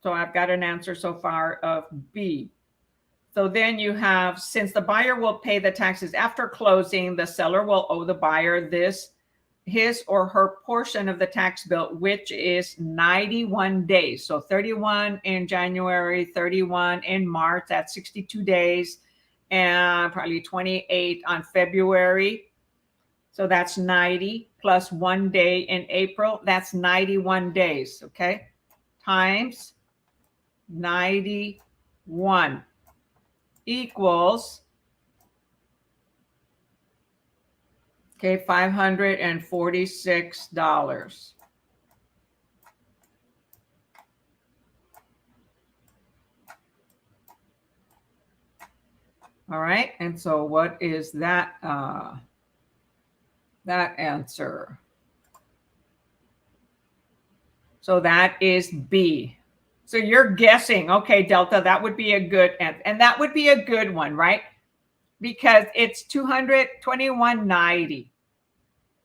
So I've got an answer so far of B. So then you have, since the buyer will pay the taxes after closing, the seller will owe the buyer his or her portion of the tax bill, which is 91 days. So 31 in January, 31 in March, that's 62 days, and probably 28 on February. So that's 90 plus 1 day in April. That's 91 days, okay? Times 91 equals, okay, $546. All right, and so what is that answer? So that is B. So you're guessing, okay, Delta, that would be a good answer. And that would be a good one, right? Because it's $221.90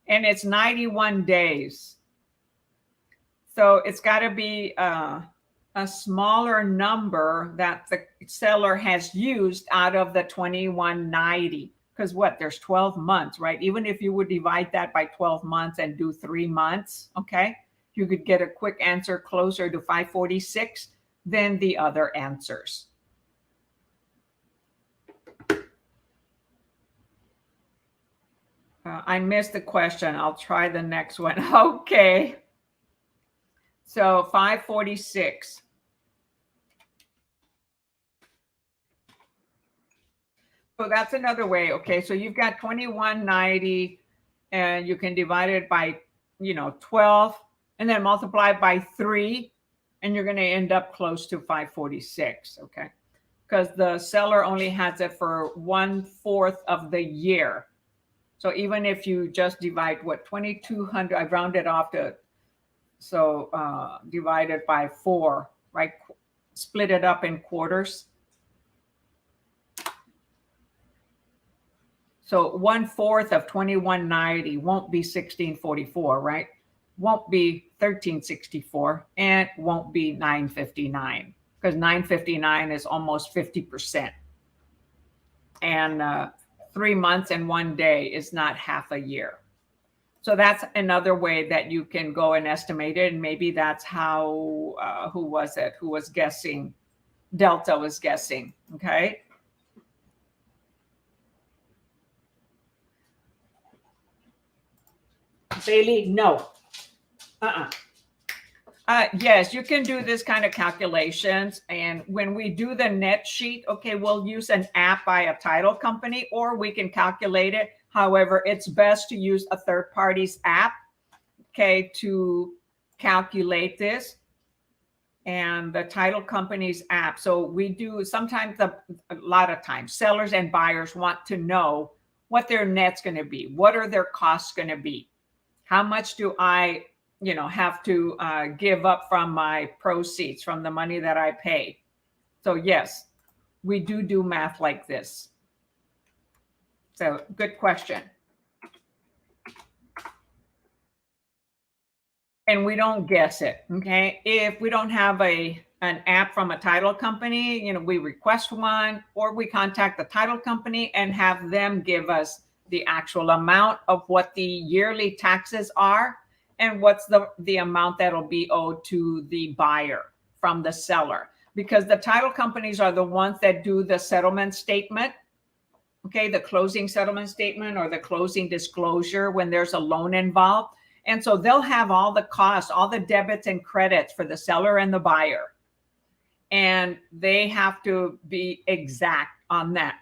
and it's 91 days. So it's got to be a smaller number that the seller has used out of the 2190. Because what? There's 12 months, right? Even if you would divide that by 12 months and do 3 months, okay, you could get a quick answer closer to 546 than the other answers. I missed the question. I'll try the next one. Okay. So 546. So that's another way. Okay. So you've got 2190 and you can divide it by, 12 and then multiply by 3 and you're going to end up close to 546. Okay. Because the seller only has it for 1/4 of the year. So even if you just divide 2200, I rounded off to, so divide it by 4, right? Split it up in quarters. So 1/4 of 2190 won't be 1644, right? Won't be 1364 and won't be 959 because 959 is almost 50%. And 3 months and 1 day is not half a year. So that's another way that you can go and estimate it. And maybe that's how, who was it? Who was guessing? Delta was guessing. Okay. Bailey, no. Yes, you can do this kind of calculations. And when we do the net sheet, okay, we'll use an app by a title company, or we can calculate it. However, it's best to use a third party's app, okay, to calculate this. And the title company's app. So we do sometimes, a lot of times, sellers and buyers want to know what their net's going to be. What are their costs going to be? How much do I have to give up from my proceeds, from the money that I pay? So yes, we do math like this. So good question. And we don't guess it, okay? If we don't have an app from a title company, we request one, or we contact the title company and have them give us the actual amount of what the yearly taxes are and what's the amount that'll be owed to the buyer from the seller. Because the title companies are the ones that do the settlement statement, okay, the closing settlement statement or the closing disclosure when there's a loan involved. And so they'll have all the costs, all the debits and credits for the seller and the buyer. And they have to be exact on that.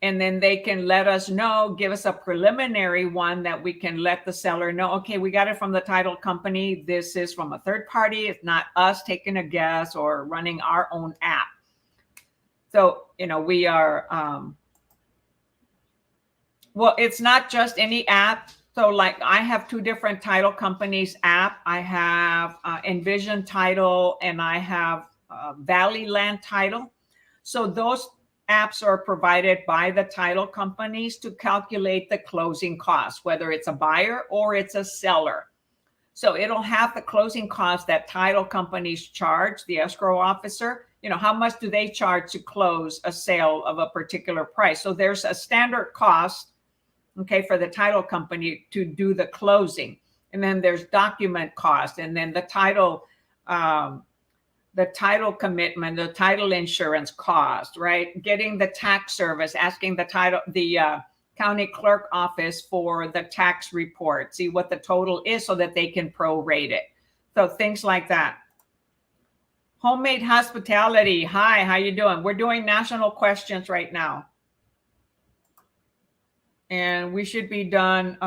And then they can let us know, give us a preliminary one that we can let the seller know, okay, we got it from the title company. This is from a third party. It's not us taking a guess or running our own app. So, we are, well, it's not just any app. So like I have 2 different title companies app. I have Envision Title and I have Valley Land Title. So those apps are provided by the title companies to calculate the closing costs, whether it's a buyer or it's a seller. So it'll have the closing costs that title companies charge the escrow officer. How much do they charge to close a sale of a particular price? So there's a standard cost, okay, for the title company to do the closing. And then there's document cost, and then the title commitment, the title insurance cost, right? Getting the tax service, asking the county clerk office for the tax report, see what the total is so that they can prorate it. So things like that. Homemade Hospitality. Hi, how you doing? We're doing national questions right now. And we should be done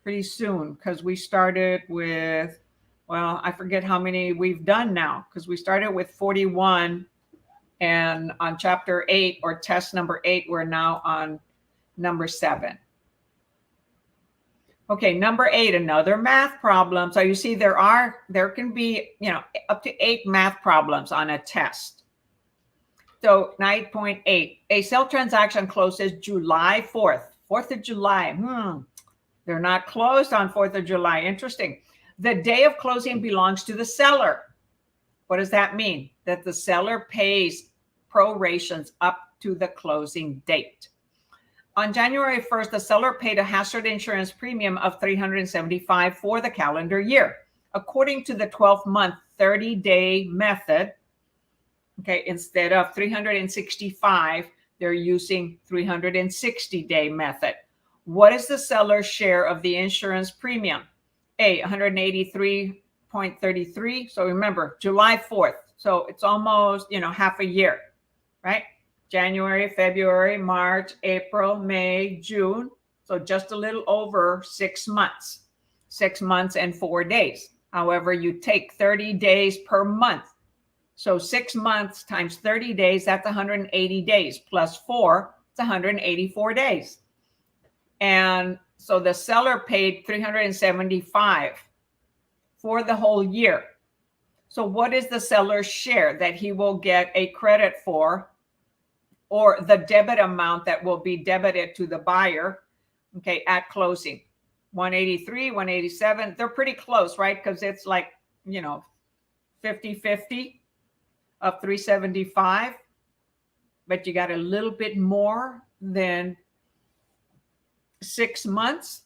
pretty soon because we started with, well, I forget how many we've done now because we started with 41. And on chapter 8 or test number 8, we're now on number 7. Okay, number 8, another math problem. So you see there can be, up to 8 math problems on a test. So 9.8, a sale transaction closes July 4th, 4th of July. They're not closed on 4th of July. Interesting. The day of closing belongs to the seller. What does that mean? That the seller pays prorations up to the closing date. On January 1st, the seller paid a hazard insurance premium of $375 for the calendar year. According to the 12-month 30-day method, okay, instead of 365, they're using 360-day method. What is the seller's share of the insurance premium? A, 183.33. So remember, July 4th. So it's almost, half a year, right? January, February, March, April, May, June. So just a little over 6 months. 6 months and 4 days. However, you take 30 days per month. So 6 months times 30 days, that's 180 days. Plus 4, it's 184 days. And so the seller paid $375 for the whole year. So what is the seller's share that he will get a credit for, or the debit amount that will be debited to the buyer, okay, at closing? 183, 187, they're pretty close, right? Because it's like, 50-50 of 375, but you got a little bit more than 6 months.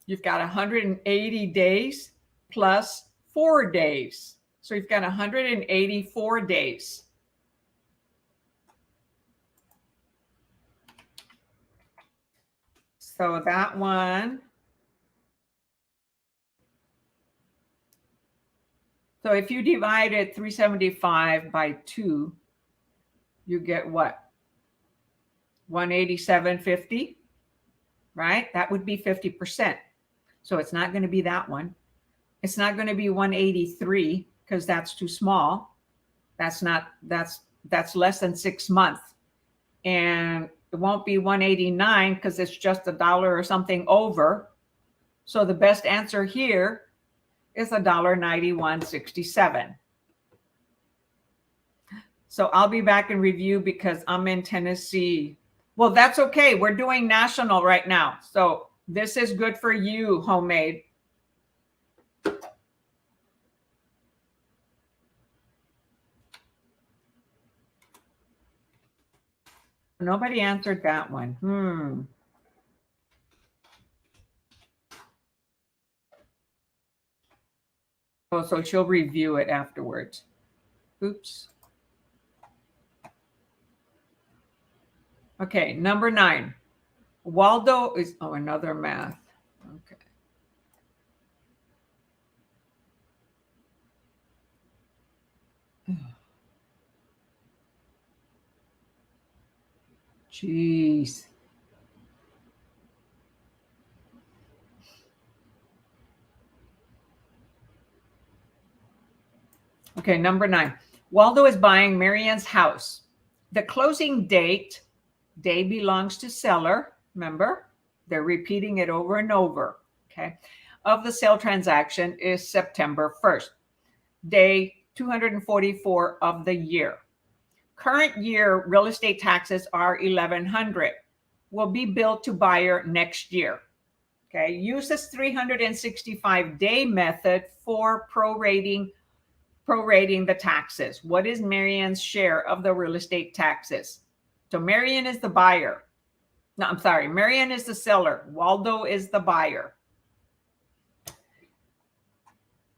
You've got 180 days plus 4 days. So you've got 184 days. So that one. So if you divided 375 by 2, you get what? 187.50, right? That would be 50%. So it's not going to be that one. It's not going to be 183 because that's too small. That's less than 6 months. And it won't be 189 because it's just $1 or something over. So the best answer here is $1.9167. So I'll be back in review because I'm in Tennessee. Well, that's okay. We're doing national right now. So this is good for you, Homemade. Nobody answered that one. Oh, so she'll review it afterwards. Oops. Okay, number 9. Waldo is, another math. Okay. Jeez. Okay, number 9. Waldo is buying Marianne's house. The closing date, day belongs to seller. Remember, they're repeating it over and over. Okay, of the sale transaction is September 1st, day 244 of the year. Current year real estate taxes are $1,100. Will be billed to buyer next year. Okay, use this 365-day method for prorating the taxes. What is Marianne's share of the real estate taxes? So Marianne is the buyer. No, I'm sorry. Marianne is the seller. Waldo is the buyer.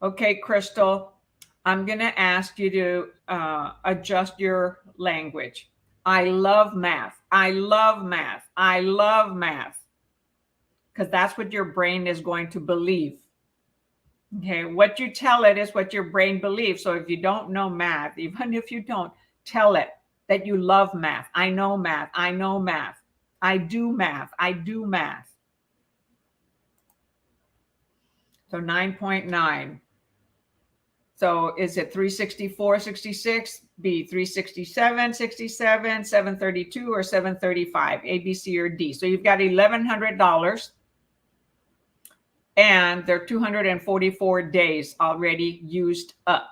Okay, Crystal, I'm going to ask you to adjust your language. I love math. I love math. I love math. Because that's what your brain is going to believe. Okay, what you tell it is what your brain believes. So if you don't know math, even if you don't, tell it that you love math. I know math. I know math. I do math. I do math. So 9.9. So is it 364, 66, B, 367, 67, 732, or 735, A, B, C, or D? So you've got $1,100. And there are 244 days already used up.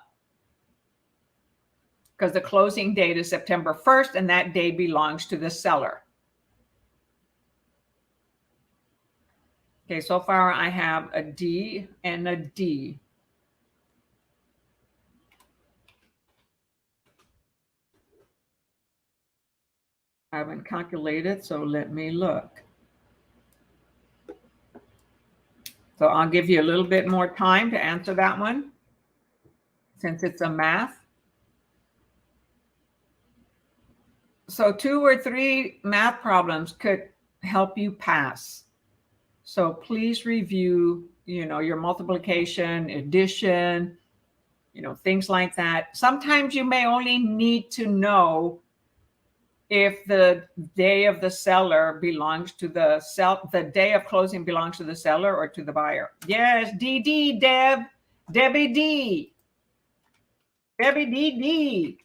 Because the closing date is September 1st, and that day belongs to the seller. Okay, so far I have a D and a D. I haven't calculated, so let me look. So I'll give you a little bit more time to answer that one, since it's a math. So 2 or 3 math problems could help you pass. So please review, your multiplication, addition, things like that. Sometimes you may only need to know if the day of the seller belongs to the day of closing belongs to the seller or to the buyer. Yes, DD, Deb, Debbie D, Debbie DD,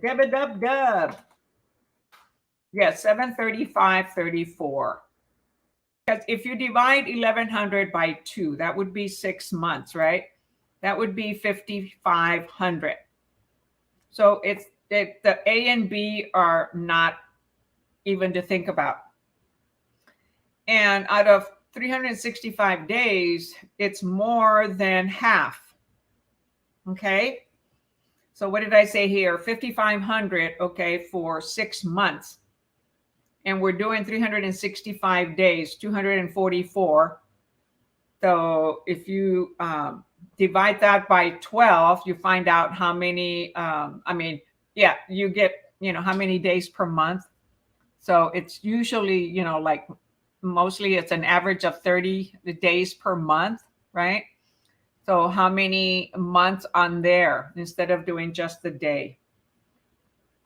Debbie Dub Dub. Yes, 735.34. Because if you divide 1,100 by 2, that would be 6 months, right? That would be 5,500. So the A and B are not even to think about. And out of 365 days, it's more than half. Okay. So what did I say here? 5,500, okay, for 6 months. And we're doing 365 days, 244. So if you divide that by 12, you find out how many, you get, how many days per month. So it's usually, like mostly it's an average of 30 days per month, right? So how many months on there instead of doing just the day,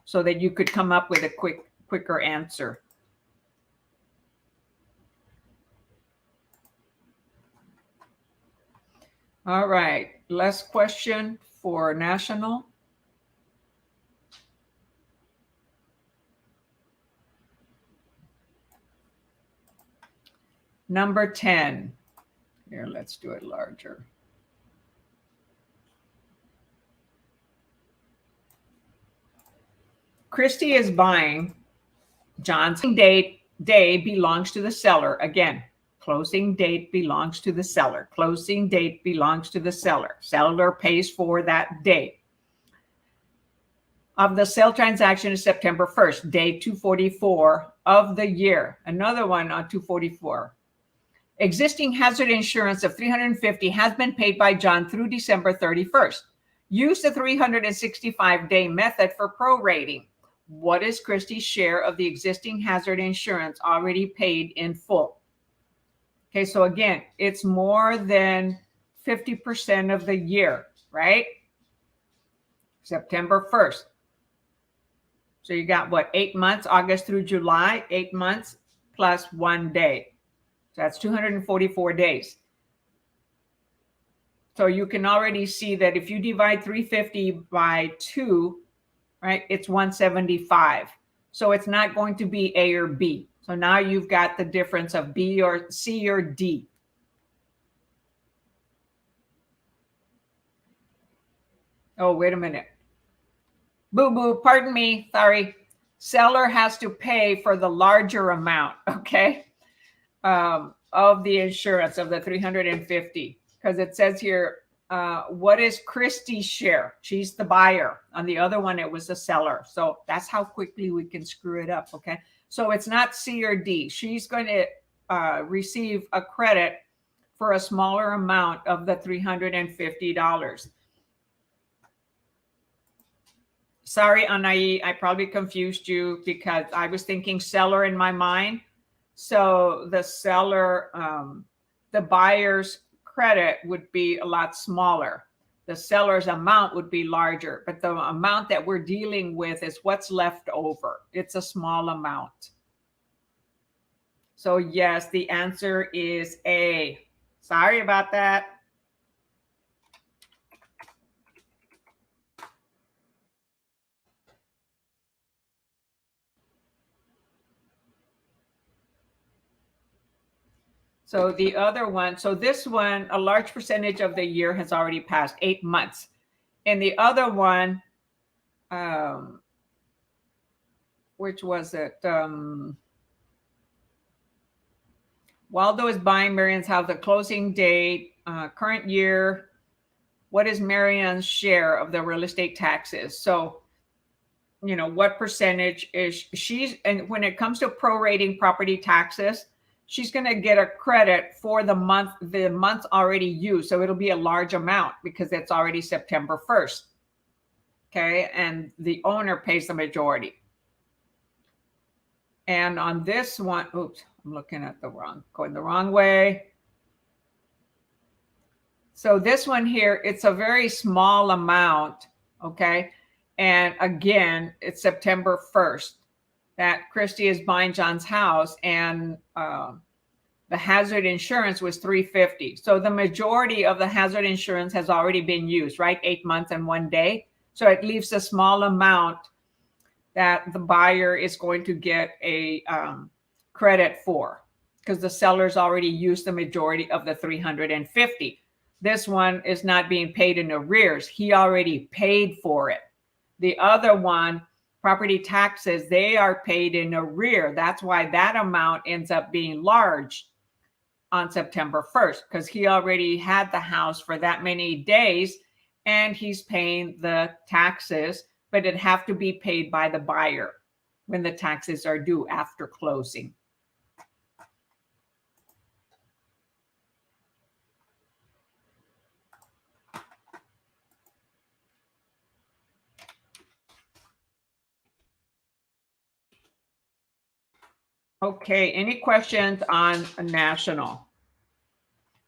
so that you could come up with a quicker answer. All right, last question for national. Number 10. Here, let's do it larger. Christy is buying. John's day belongs to the seller. Again, closing date belongs to the seller. Closing date belongs to the seller. Seller pays for that day. Of the sale transaction is September 1st, day 244 of the year. Another one on 244. Existing hazard insurance of $350 has been paid by John through December 31st. Use the 365-day method for prorating. What is Christie's share of the existing hazard insurance already paid in full? Okay, so again, it's more than 50% of the year, right? September 1st. So you got what, 8 months, August through July, 8 months plus 1 day. So that's 244 days. So you can already see that if you divide 350 by 2, right, it's 175. So it's not going to be A or B. So now you've got the difference of B or C or D. Oh, wait a minute. Boo-boo, pardon me, sorry. Seller has to pay for the larger amount, okay? of the insurance of the 350, because it says here, what is Christy's share? She's the buyer. On the other one, it was the seller. So that's how quickly we can screw it up. Okay. So it's not C or D. She's going to receive a credit for a smaller amount of the $350. Sorry, Anai, I probably confused you because I was thinking seller in my mind. So the seller, the buyer's credit would be a lot smaller. The seller's amount would be larger, but the amount that we're dealing with is what's left over. It's a small amount. So yes, the answer is A. Sorry about that. So the other one, so this one, a large percentage of the year has already passed, 8 months. And the other one, which was it? Waldo is buying Marian's house, the closing date, current year. What is Marian's share of the real estate taxes? So, you know, what percentage is she's, and when it comes to prorating property taxes, she's going to get a credit for the month already used. So it'll be a large amount because it's already September 1st. Okay. And the owner pays the majority. And on this one, oops, I'm looking at going the wrong way. So this one here, it's a very small amount. Okay. And again, it's September 1st. That Christy is buying John's house, and the hazard insurance was $350. So the majority of the hazard insurance has already been used, right? 8 months and 1 day. So it leaves a small amount that the buyer is going to get a credit for, because the seller's already used the majority of the $350. This one is not being paid in arrears. He already paid for it. The other one, property taxes, they are paid in arrear. That's why that amount ends up being large on September 1st, because he already had the house for that many days and he's paying the taxes, but it have to be paid by the buyer when the taxes are due after closing. Okay, any questions on national?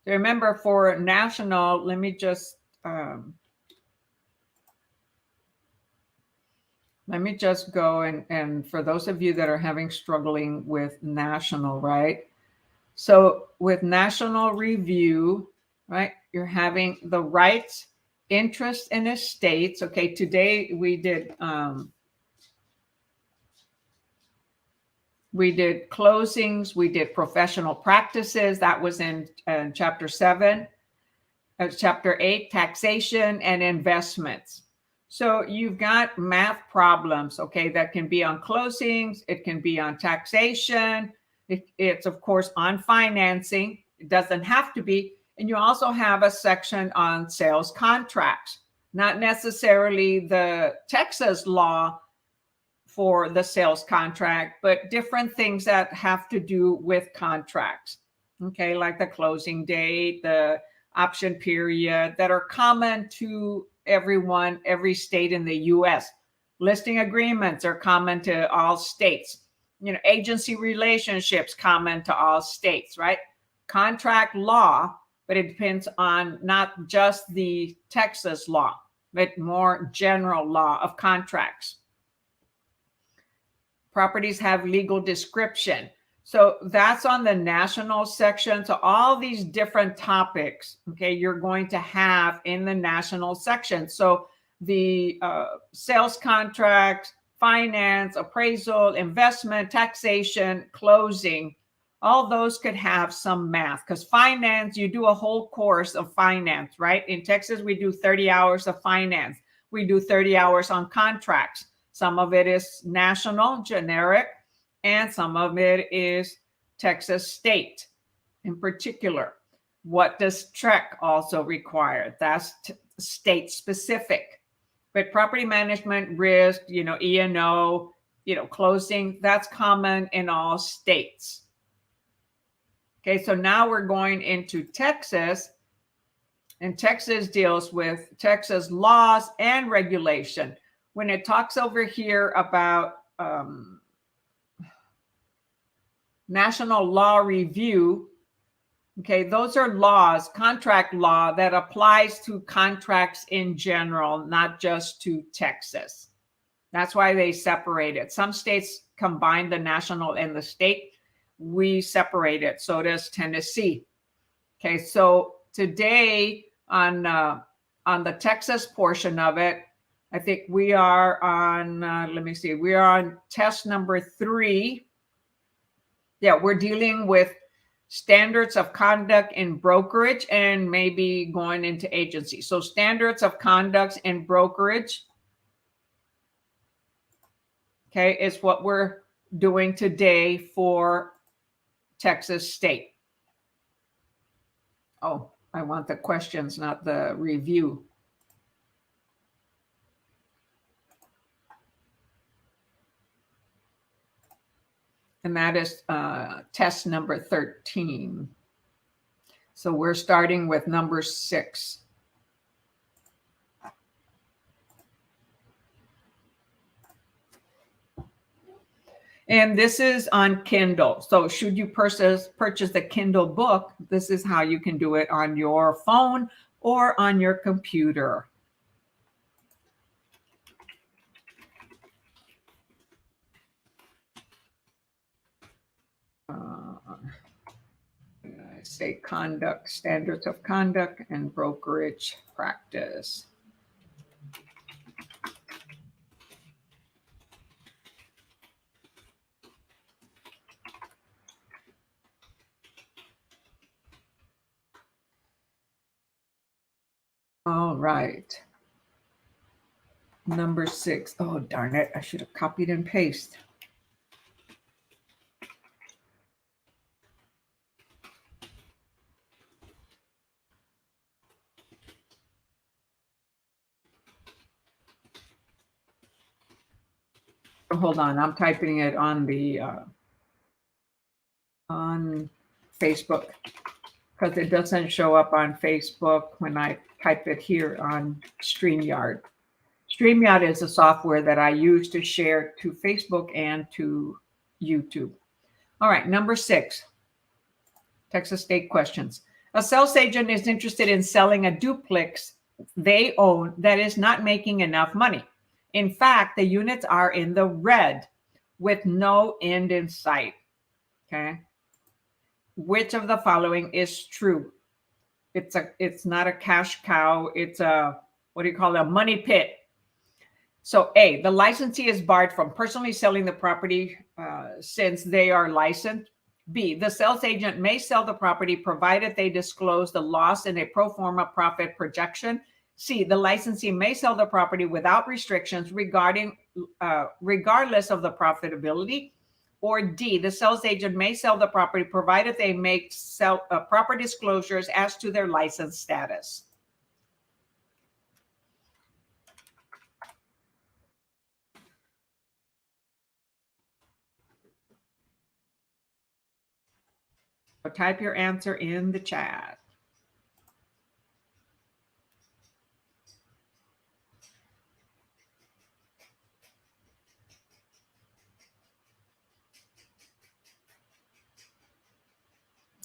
Remember, for national, let me just go and for those of you that are struggling with national, right? So with national review, right, you're having the rights, interest, and estates. Okay, today we did closings, we did professional practices. That was in chapter 7. Chapter 8, taxation and investments. So you've got math problems, okay, that can be on closings. It can be on taxation. It's, of course, on financing. It doesn't have to be. And you also have a section on sales contracts, not necessarily the Texas law for the sales contract, but different things that have to do with contracts, okay, like the closing date, the option period, that are common to everyone, every state in the U.S. Listing agreements are common to all states. You know, agency relationships common to all states, right? Contract law, but it depends on not just the Texas law, but more general law of contracts. Properties have legal description. So that's on the national section. So all these different topics, okay, you're going to have in the national section. So the sales contract, finance, appraisal, investment, taxation, closing, all those could have some math, because finance, you do a whole course of finance, right? In Texas, we do 30 hours of finance. We do 30 hours on contracts. Some of it is national, generic, and some of it is Texas state. in particular. What does TREC also require? That's state specific. But property management, risk, E&O, closing, that's common in all states. Okay, so now we're going into Texas, and Texas deals with Texas laws and regulation. When it talks over here about national law review, okay, those are laws, contract law that applies to contracts in general, not just to Texas. That's why they separate it. Some states combine the national and the state. We separate it. So does Tennessee. Okay, so today on the Texas portion of it, I think we are on, let me see, we are on test number 3. Yeah, we're dealing with standards of conduct in brokerage and maybe going into agency. So standards of conduct in brokerage, okay, is what we're doing today for Texas State. Oh, I want the questions, not the review. And that is test number 13. So we're starting with number 6. And this is on Kindle. So should you purchase the Kindle book, this is how you can do it on your phone or on your computer. I say conduct, standards of conduct, and brokerage practice. All right. Number 6. Oh, darn it. I should have copied and pasted. Hold on. I'm typing it on the on Facebook because it doesn't show up on Facebook when I type it here on StreamYard. StreamYard is a software that I use to share to Facebook and to YouTube. All right, number 6, Texas State questions. A sales agent is interested in selling a duplex they own that is not making enough money. In fact, the units are in the red with no end in sight. Okay. Which of the following is true? It's not a cash cow. It's a, what do you call it? A money pit. So A, the licensee is barred from personally selling the property since they are licensed. B, the sales agent may sell the property provided they disclose the loss in a pro forma profit projection. C, the licensee may sell the property without restrictions regardless of the profitability. Or D, the sales agent may sell the property provided they make proper disclosures as to their license status. So type your answer in the chat.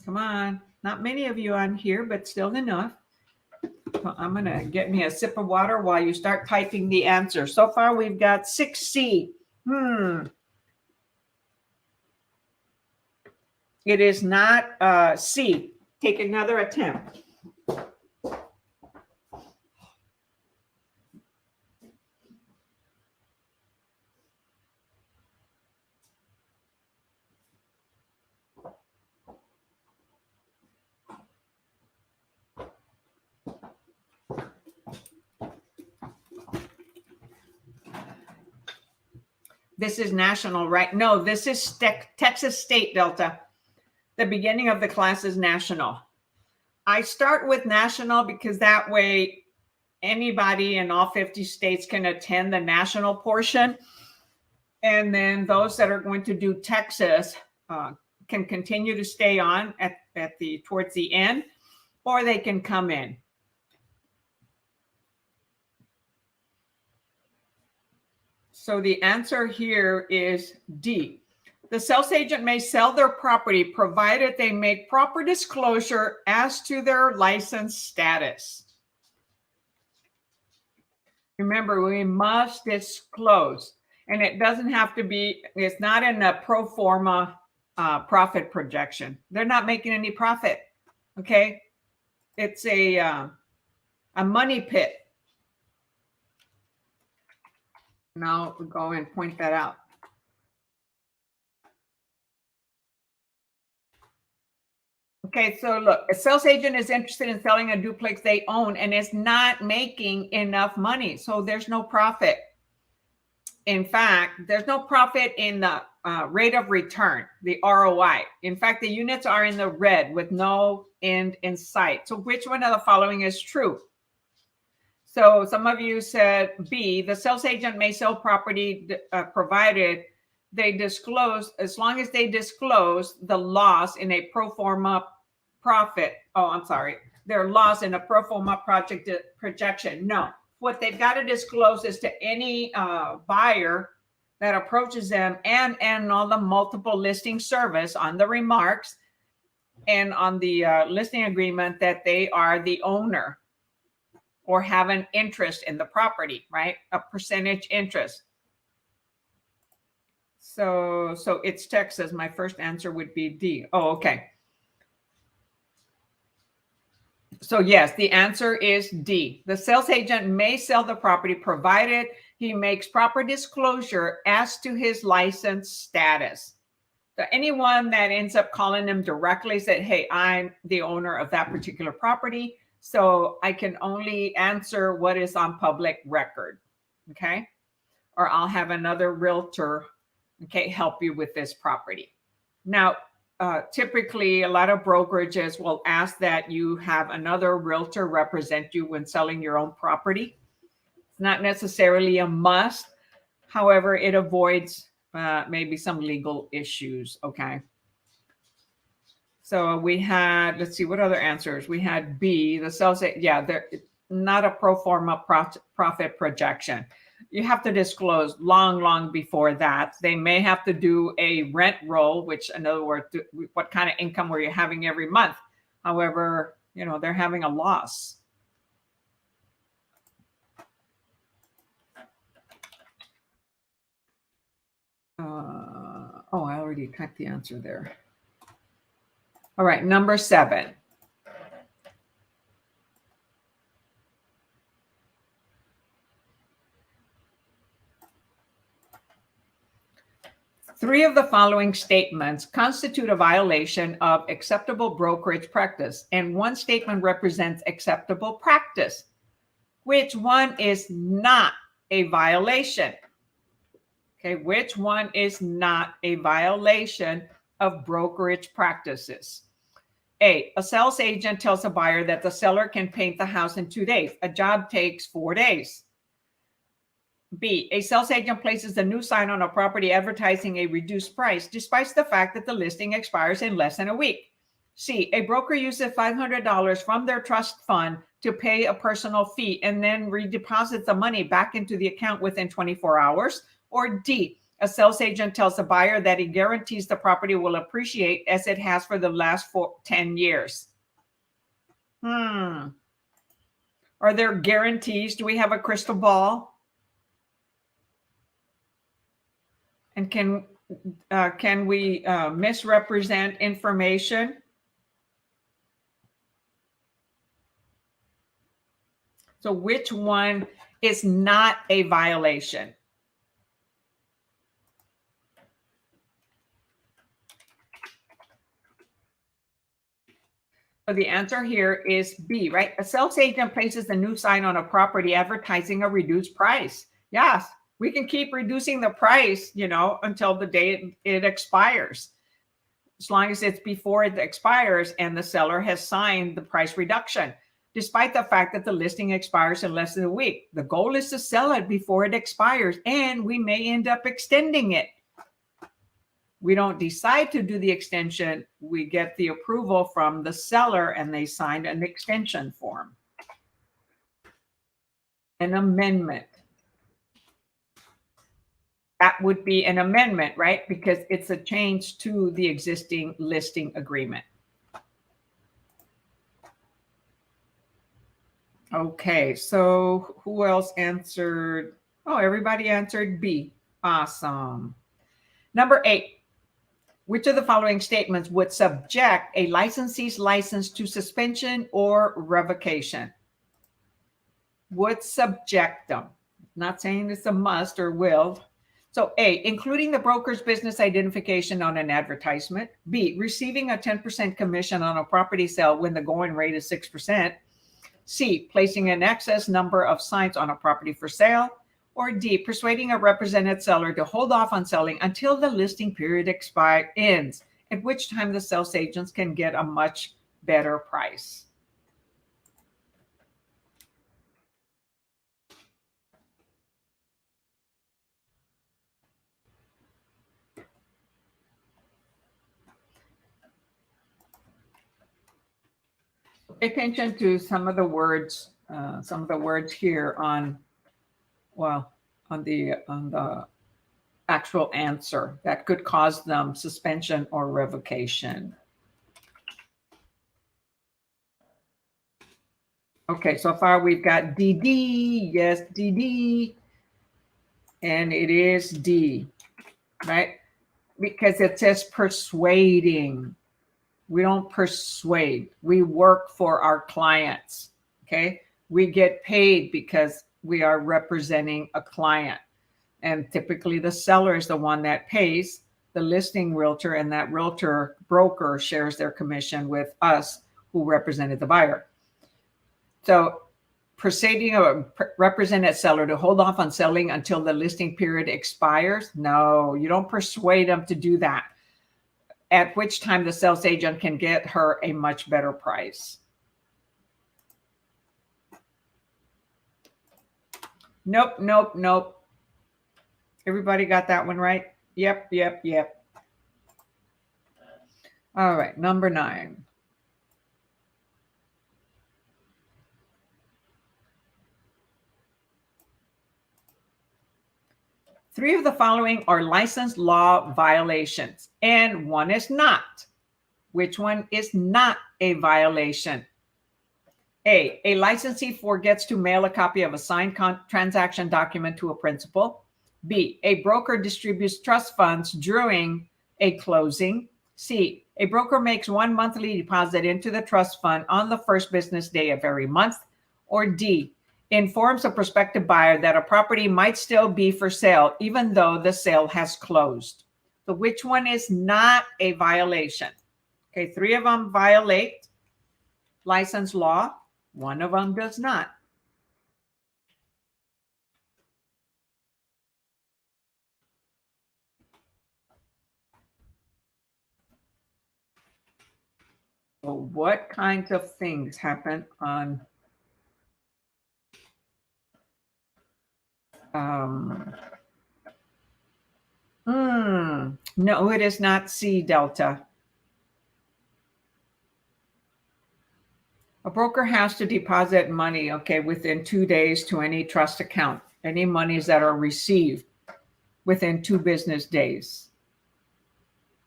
Come on. Not many of you on here, but still enough. Well, I'm going to get me a sip of water while you start typing the answer. So far, we've got 6C. It is not C. Take another attempt. This is national, right? No, this is Texas State, Delta. the beginning of the class is national. I start with national because that way anybody in all 50 states can attend the national portion. And then those that are going to do Texas can continue to stay on towards the end, or they can come in. So the answer here is D. The sales agent may sell their property provided they make proper disclosure as to their license status. Remember, we must disclose, and it doesn't have to be, it's not in a pro forma profit projection. They're not making any profit, okay? It's a money pit. Now we'll go and point that out. Okay, so look, a sales agent is interested in selling a duplex they own and is not making enough money. So there's no profit. In fact, there's no profit in the rate of return, the ROI. In fact, the units are in the red with no end in sight. So which one of the following is true? So some of you said B, the sales agent may sell property provided they disclose, as long as they disclose the loss in a pro forma profit. Oh, I'm sorry. Their loss in a pro forma project projection. No, what they've got to disclose is to any buyer that approaches them and on the multiple listing service on the remarks and on the listing agreement that they are the owner or have an interest in the property, right? A percentage interest. So it's Texas. My first answer would be D. Oh, okay. So yes, the answer is D. The sales agent may sell the property provided he makes proper disclosure as to his license status. So anyone that ends up calling them directly said, hey, I'm the owner of that particular property, so I can only answer what is on public record, okay? Or I'll have another realtor, okay, help you with this property. Now, typically, a lot of brokerages will ask that you have another realtor represent you when selling your own property. It's not necessarily a must. However, it avoids maybe some legal issues, okay? So we had, let's see, what other answers? We had B, the sales, yeah, they're not a pro forma profit projection. You have to disclose long before that. They may have to do a rent roll, which in other words, what kind of income were you having every month? However, you know, they're having a loss. Oh, I already typed the answer there. All right, number 7. Three of the following statements constitute a violation of acceptable brokerage practice, and one statement represents acceptable practice. Which one is not a violation? Okay, which one is not a violation of brokerage practices? A sales agent tells a buyer that the seller can paint the house in 2 days. A job takes 4 days. B, a sales agent places a new sign on a property advertising a reduced price, despite the fact that the listing expires in less than a week. C, a broker uses $500 from their trust fund to pay a personal fee and then redeposits the money back into the account within 24 hours. Or D, a sales agent tells the buyer that he guarantees the property will appreciate as it has for the last 10 years. Are there guarantees? Do we have a crystal ball? And can we misrepresent information? So which one is not a violation? So the answer here is B, right? A sales agent places a new sign on a property advertising a reduced price. Yes, we can keep reducing the price, you know, until the day it expires. as long as it's before it expires and the seller has signed the price reduction, despite the fact that the listing expires in less than a week. The goal is to sell it before it expires, and we may end up extending it. We don't decide to do the extension. We get the approval from the seller and they signed an extension form. An amendment. That would be an amendment, right? Because it's a change to the existing listing agreement. Okay, so who else answered? Oh, everybody answered B. Awesome. Number 8. Which of the following statements would subject a licensee's license to suspension or revocation? Would subject them. Not saying it's a must or will. So A, including the broker's business identification on an advertisement. B, receiving a 10% commission on a property sale when the going rate is 6%. C, placing an excess number of signs on a property for sale. Or D, persuading a represented seller to hold off on selling until the listing period ends, at which time the sales agents can get a much better price. Pay attention to some of the words here on the actual answer that could cause them suspension or revocation. Okay, so far we've got DD, yes, DD, and it is D, right? Because it says persuading. We don't persuade. We work for our clients, okay? We get paid because we are representing a client. And typically the seller is the one that pays the listing realtor, and that realtor broker shares their commission with us who represented the buyer. So persuading a represented seller to hold off on selling until the listing period expires. No, you don't persuade them to do that, at which time the sales agent can get her a much better price. Nope, nope, nope. Everybody got that one right? Yep, yep, yep. All right, number 9. Three of the following are license law violations, and one is not. Which one is not a violation? A licensee forgets to mail a copy of a signed transaction document to a principal. B, a broker distributes trust funds during a closing. C, a broker makes one monthly deposit into the trust fund on the first business day of every month. Or D, informs a prospective buyer that a property might still be for sale even though the sale has closed. So which one is not a violation? Okay, 3 of them violate license law. 1 of them does not. So what kinds of things happen on no, it is not C, Delta. A broker has to deposit money, okay, within 2 days to any trust account, any monies that are received within 2 business days.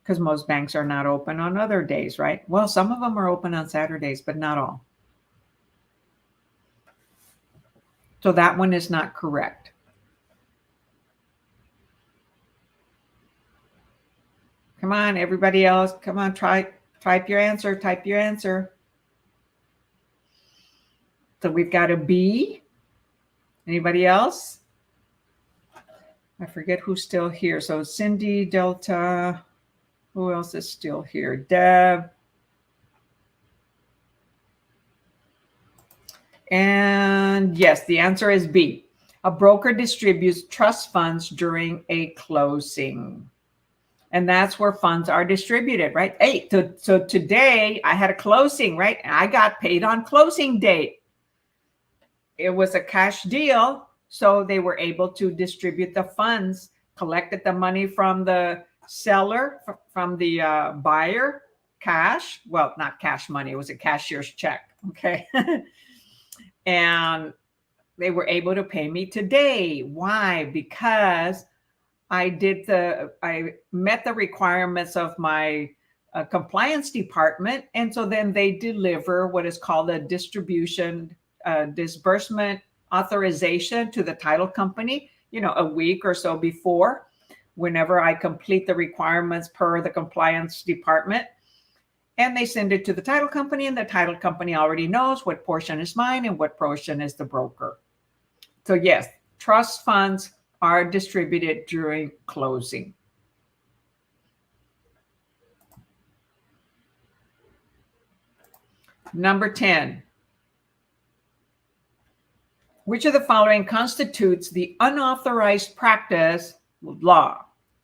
Because most banks are not open on other days, right? Well, some of them are open on Saturdays, but not all. So that one is not correct. Come on, everybody else. Come on, type your answer. Type your answer. So we've got a B. Anybody else? I forget who's still here. So Cindy, Delta. Who else is still here? Deb. And yes, the answer is B. A broker distributes trust funds during a closing. And that's where funds are distributed, right? Hey, so today I had a closing, right? And I got paid on closing date. It was a cash deal, so they were able to distribute the funds, collected the money from the seller, from the buyer, cash. Well, not cash money, it was a cashier's check. Okay. And they were able to pay me today. Why? Because I met the requirements of my compliance department. And so then they deliver what is called a disbursement authorization to the title company, a week or so before, whenever I complete the requirements per the compliance department. And they send it to the title company, and the title company already knows what portion is mine and what portion is the broker. So yes, trust funds are distributed during closing. Number 10. Which of the following constitutes the unauthorized practice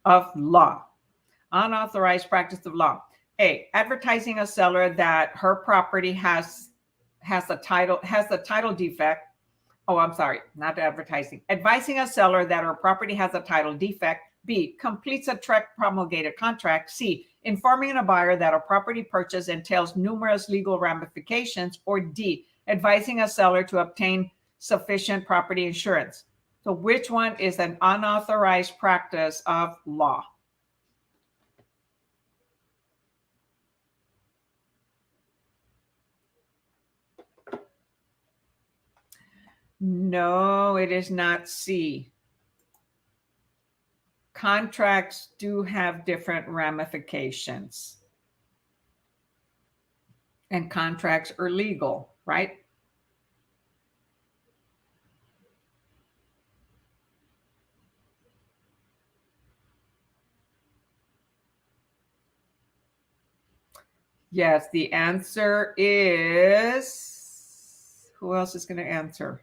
of law? Unauthorized practice of law. A, advertising a seller that her property has the title defect. Oh, I'm sorry, not advertising. Advising a seller that her property has a title defect. B, completes a promulgated contract. C, informing a buyer that a property purchase entails numerous legal ramifications. Or D, advising a seller to obtain sufficient property insurance. So which one is an unauthorized practice of law? No, it is not C. Contracts do have different ramifications. And contracts are legal, right? Yes, the answer is, who else is going to answer?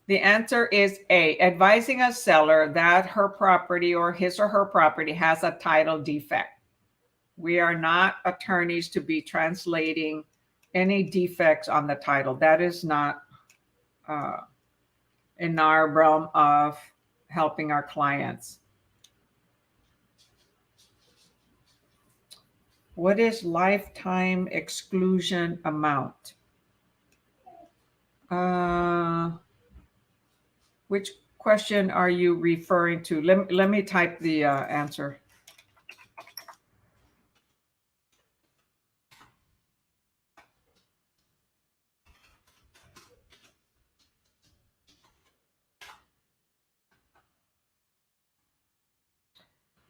The answer is A, advising a seller that her property or his or her property has a title defect. We are not attorneys to be translating any defects on the title. That is not in our realm of helping our clients. What is lifetime exclusion amount? Which question are you referring to? Let me type the answer.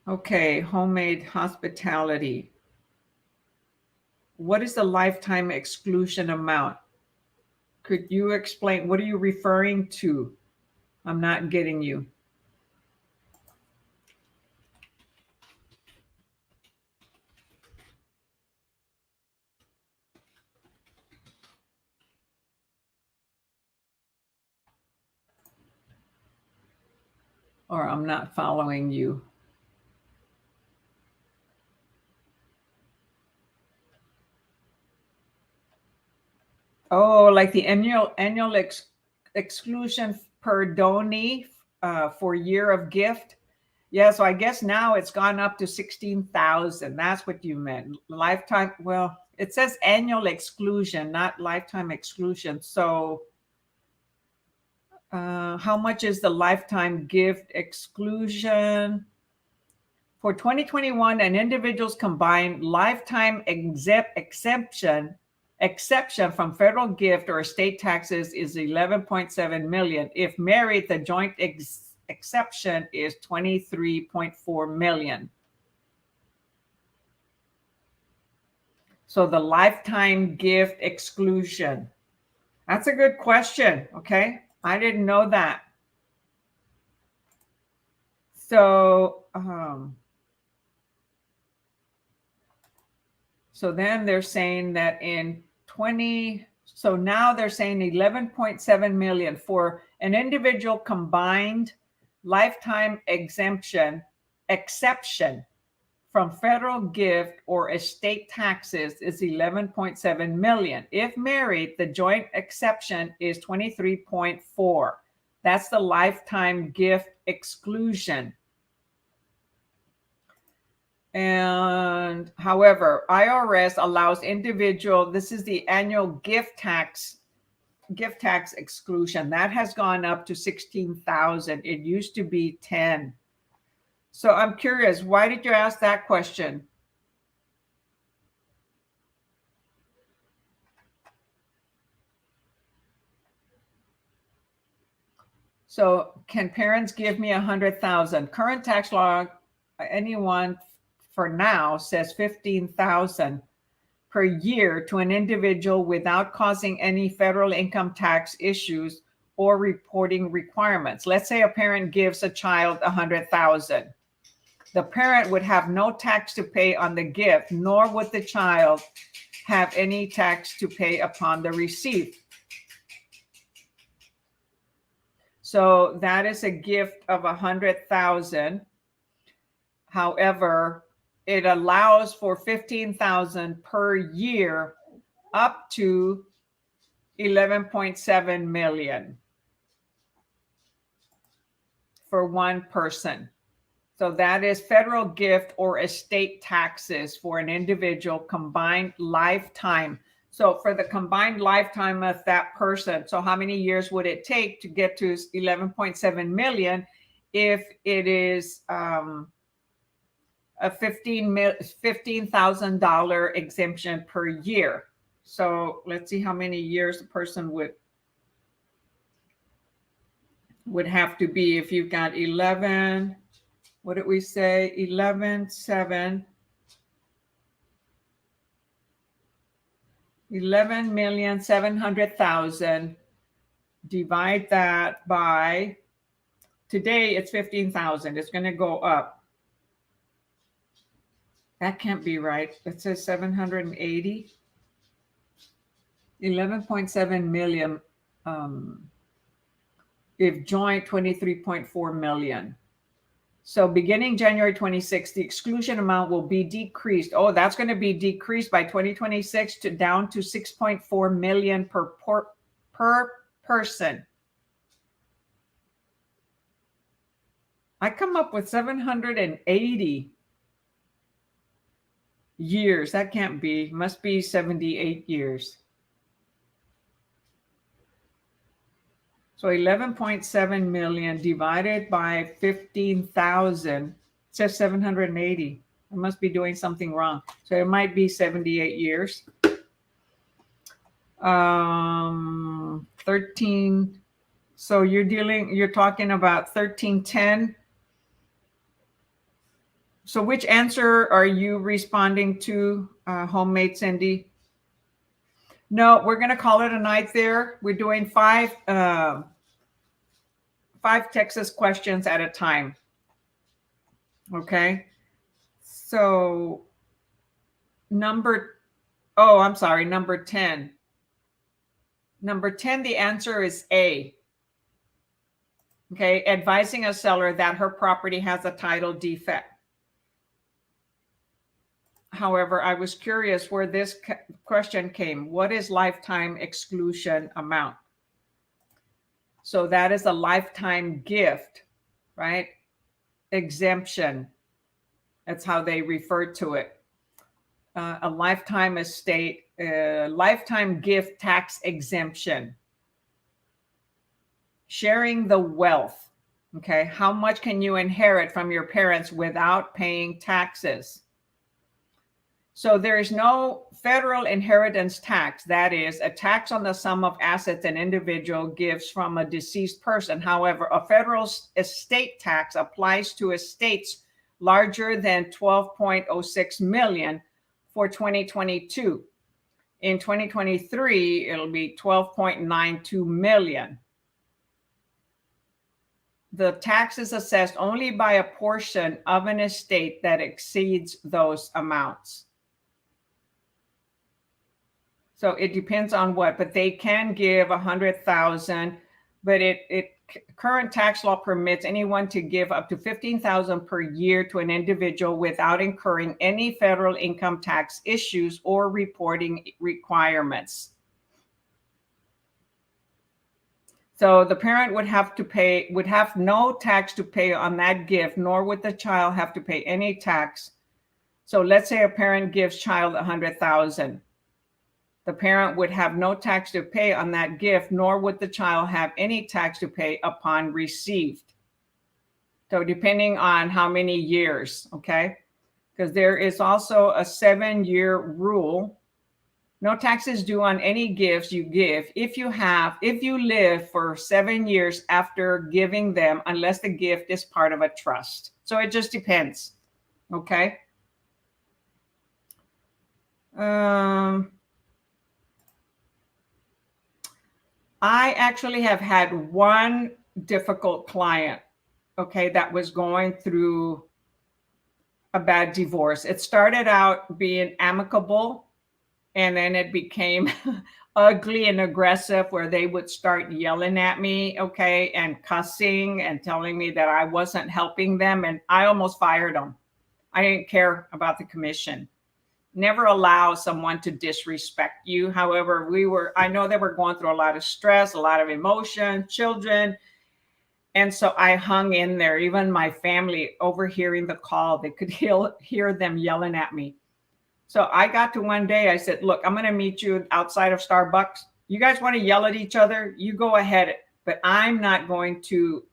Okay, homemade hospitality. What is the lifetime exclusion amount? Could you explain? What are you referring to? I'm not getting you. Or I'm not following you. Oh, like the annual exclusion per donee for year of gift. Yeah, so I guess now it's gone up to 16,000. That's what you meant. Lifetime. Well, it says annual exclusion, not lifetime exclusion. So how much is the lifetime gift exclusion? For 2021, an individual's combined lifetime exception from federal gift or estate taxes is 11.7 million. If married, the joint exception is 23.4 million. So the lifetime gift exclusion. That's a good question. Okay. I didn't know that. So, so then they're saying that so now they're saying 11.7 million for an individual combined lifetime exemption exception from federal gift or estate taxes is 11.7 million. If married, the joint exception is 23.4. That's the lifetime gift exclusion. And however, IRS allows individual, this is the annual gift tax exclusion. That has gone up to 16,000. It used to be 10. So I'm curious, why did you ask that question? So can parents give me 100,000? Current tax law, anyone for now says 15,000 per year to an individual without causing any federal income tax issues or reporting requirements. Let's say a parent gives a child 100,000. The parent would have no tax to pay on the gift, nor would the child have any tax to pay upon the receipt. So that is a gift of 100,000. However, it allows for 15,000 per year up to 11.7 million for one person. So that is federal gift or estate taxes for an individual combined lifetime. So for the combined lifetime of that person, so how many years would it take to get to 11.7 million if it is a $15,000 exemption per year? So let's see how many years a person would have to be if you've got 11. What did we say? 11,700,000. Divide that by, today it's 15,000. It's going to go up. That can't be right. It says 780. 11.7 million. If joint, 23.4 million. So beginning January 26, the exclusion amount will be decreased. Oh, that's going to be decreased by 2026 to down to 6.4 million per person. I come up with 780 years. That can't be. Must be 78 years. So 11.7 million divided by 15,000 says 780. I must be doing something wrong. So it might be 78 years. 13. So you're talking about 1310. So which answer are you responding to, homemade Cindy? No, we're going to call it a night there. We're doing five Texas questions at a time. Okay. So number 10. Number 10, the answer is A. Okay. Advising a seller that her property has a title defect. However, I was curious where this question came. What is lifetime exclusion amount? So that is a lifetime gift, right? Exemption. That's how they refer to it. A lifetime estate, lifetime gift tax exemption. Sharing the wealth. Okay. How much can you inherit from your parents without paying taxes? So there is no federal inheritance tax. That is a tax on the sum of assets an individual gives from a deceased person. However, a federal estate tax applies to estates larger than 12.06 million for 2022. In 2023, it'll be 12.92 million. The tax is assessed only by a portion of an estate that exceeds those amounts. So it depends on what, but they can give 100,000. but current tax law permits anyone to give up to $15,000 per year to an individual without incurring any federal income tax issues or reporting requirements. So the parent would have no tax to pay on that gift, nor would the child have to pay any tax. So let's say a parent gives child $100,000. The parent would have no tax to pay on that gift, nor would the child have any tax to pay upon received. So depending on how many years, okay? Because there is also a 7-year rule. No taxes due on any gifts you give if you live for 7 years after giving them, unless the gift is part of a trust. So it just depends, okay? I actually have had one difficult client, okay, that was going through a bad divorce. It started out being amicable, and then it became ugly and aggressive, where they would start yelling at me, okay, and cussing and telling me that I wasn't helping them. And I almost fired them. I didn't care about the commission. Never allow someone to disrespect you. However, I know they were going through a lot of stress, a lot of emotion, children. And so I hung in there. Even my family, overhearing the call, they could hear them yelling at me. So I got to one day, I said, look, I'm going to meet you outside of Starbucks. You guys want to yell at each other? You go ahead. But I'm not going to,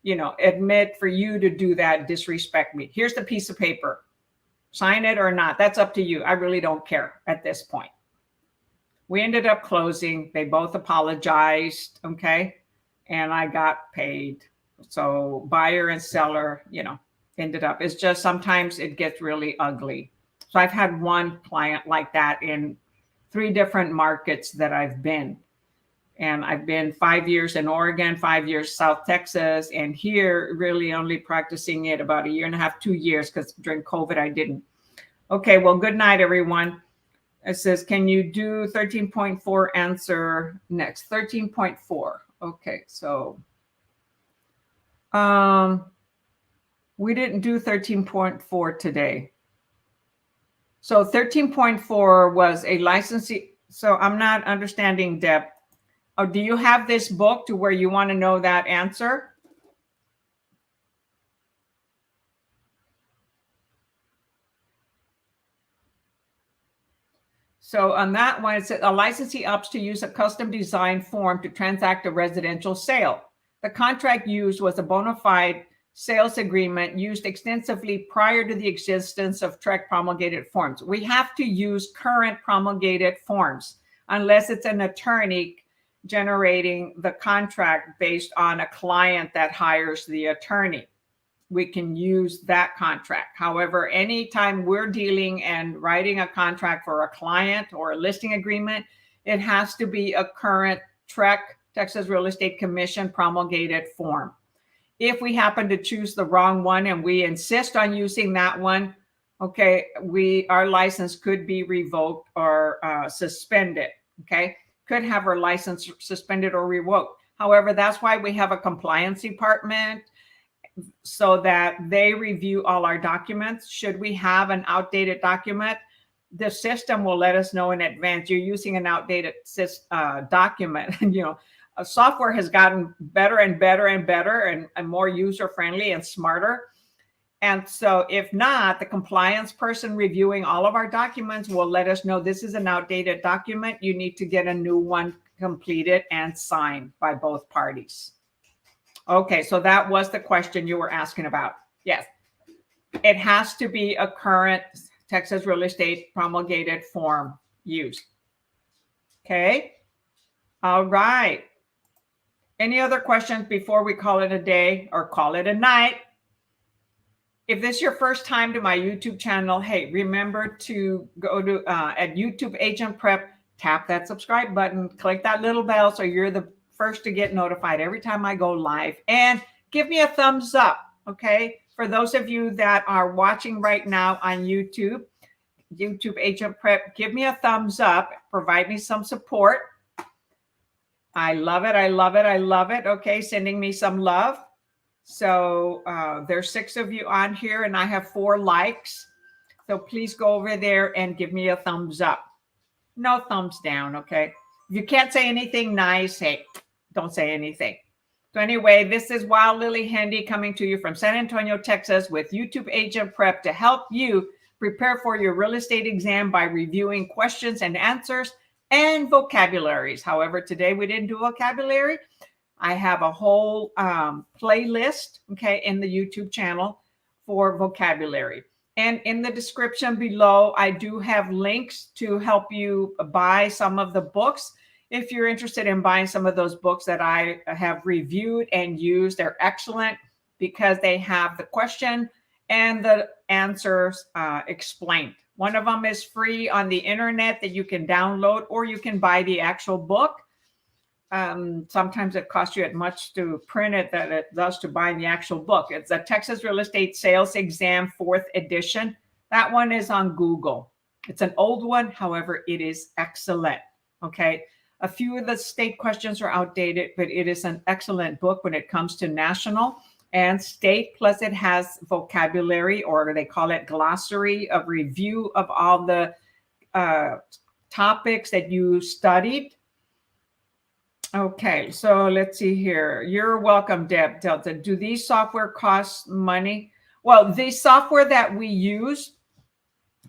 admit for you to do that, disrespect me. Here's the piece of paper. Sign it or not. That's up to you. I really don't care at this point. We ended up closing. They both apologized, okay? And I got paid. So buyer and seller, ended up. It's just sometimes it gets really ugly. So I've had one client like that in 3 different markets that I've been. And I've been 5 years in Oregon, 5 years South Texas, and here really only practicing it about 1.5 years, 2 years, because during COVID I didn't. Okay, well, good night, everyone. It says, can you do 13.4 answer next? 13.4. Okay, so we didn't do 13.4 today. So 13.4 was a licensee. So I'm not understanding, Deb. Oh, do you have this book to where you want to know that answer? So on that one, it said a licensee opts to use a custom designed form to transact a residential sale. The contract used was a bona fide sales agreement used extensively prior to the existence of TREC promulgated forms. We have to use current promulgated forms unless it's an attorney generating the contract based on a client that hires the attorney. We can use that contract. However, anytime we're dealing and writing a contract for a client or a listing agreement, it has to be a current TREC, Texas Real Estate Commission promulgated form. If we happen to choose the wrong one and we insist on using that one, okay, our license could be revoked or suspended, okay? Could have our license suspended or revoked. However, that's why we have a compliance department, so that they review all our documents. Should we have an outdated document, the system will let us know in advance you're using an outdated document. Software has gotten better and better and better and more user-friendly and smarter. And so if not, the compliance person reviewing all of our documents will let us know this is an outdated document. You need to get a new one completed and signed by both parties. Okay, so that was the question you were asking about. Yes, it has to be a current Texas Real Estate promulgated form used. Okay, all right. Any other questions before we call it a day or call it a night? If this is your first time to my YouTube channel, hey, remember to go to at YouTube AgentPrep, tap that subscribe button, click that little bell so you're the first to get notified every time I go live, and give me a thumbs up, okay? For those of you that are watching right now on YouTube AgentPrep, give me a thumbs up, provide me some support. I love it. I love it. I love it. Okay, sending me some love. So there's 6 of you on here and I have 4 likes. So please go over there and give me a thumbs up. No thumbs down, okay? If you can't say anything nice, hey, don't say anything. So anyway, this is Wild Lily Handy coming to you from San Antonio, Texas with YouTube Agent Prep to help you prepare for your real estate exam by reviewing questions and answers and vocabularies. However, today we didn't do vocabulary. I have a whole playlist, okay, in the YouTube channel for vocabulary. And in the description below, I do have links to help you buy some of the books. If you're interested in buying some of those books that I have reviewed and used, they're excellent because they have the question and the answers explained. One of them is free on the internet that you can download, or you can buy the actual book. Sometimes it costs you as much to print it that it does to buy the actual book. It's a Texas Real Estate Sales Exam 4th edition. That one is on Google. It's an old one. However, it is excellent. Okay. A few of the state questions are outdated, but it is an excellent book when it comes to national and state. Plus it has vocabulary, or they call it glossary, of review of all the topics that you studied. Okay, so let's see here. You're welcome, Deb Delta. Do these software cost money? Well, the software that we use,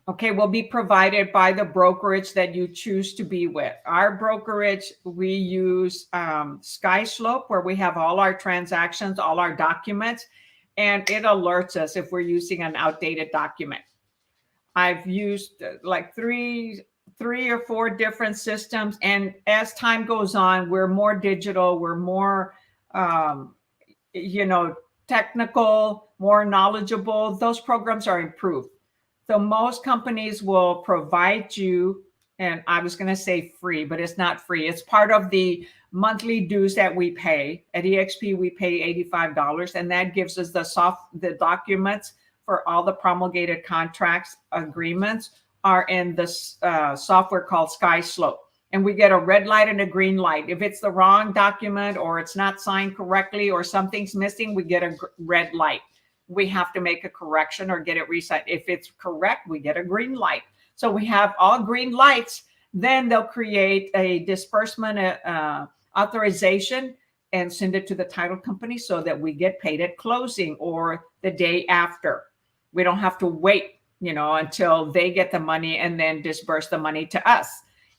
okay, will be provided by the brokerage that you choose to be with. Our brokerage, we use SkySlope, where we have all our transactions, all our documents, and it alerts us if we're using an outdated document. I've used like three or 4 different systems, and as time goes on, we're more digital, we're more technical, more knowledgeable. Those programs are improved. So most companies will provide you, and I was going to say free, but it's not free. It's part of the monthly dues that we pay. At EXP, we pay $85, and that gives us the documents for all the promulgated contracts, agreements are in this software called SkySlope. And we get a red light and a green light. If it's the wrong document, or it's not signed correctly, or something's missing, we get a red light. We have to make a correction or get it resigned. If it's correct, we get a green light. So we have all green lights. Then they'll create a disbursement authorization and send it to the title company so that we get paid at closing or the day after. We don't have to wait until they get the money and then disperse the money to us.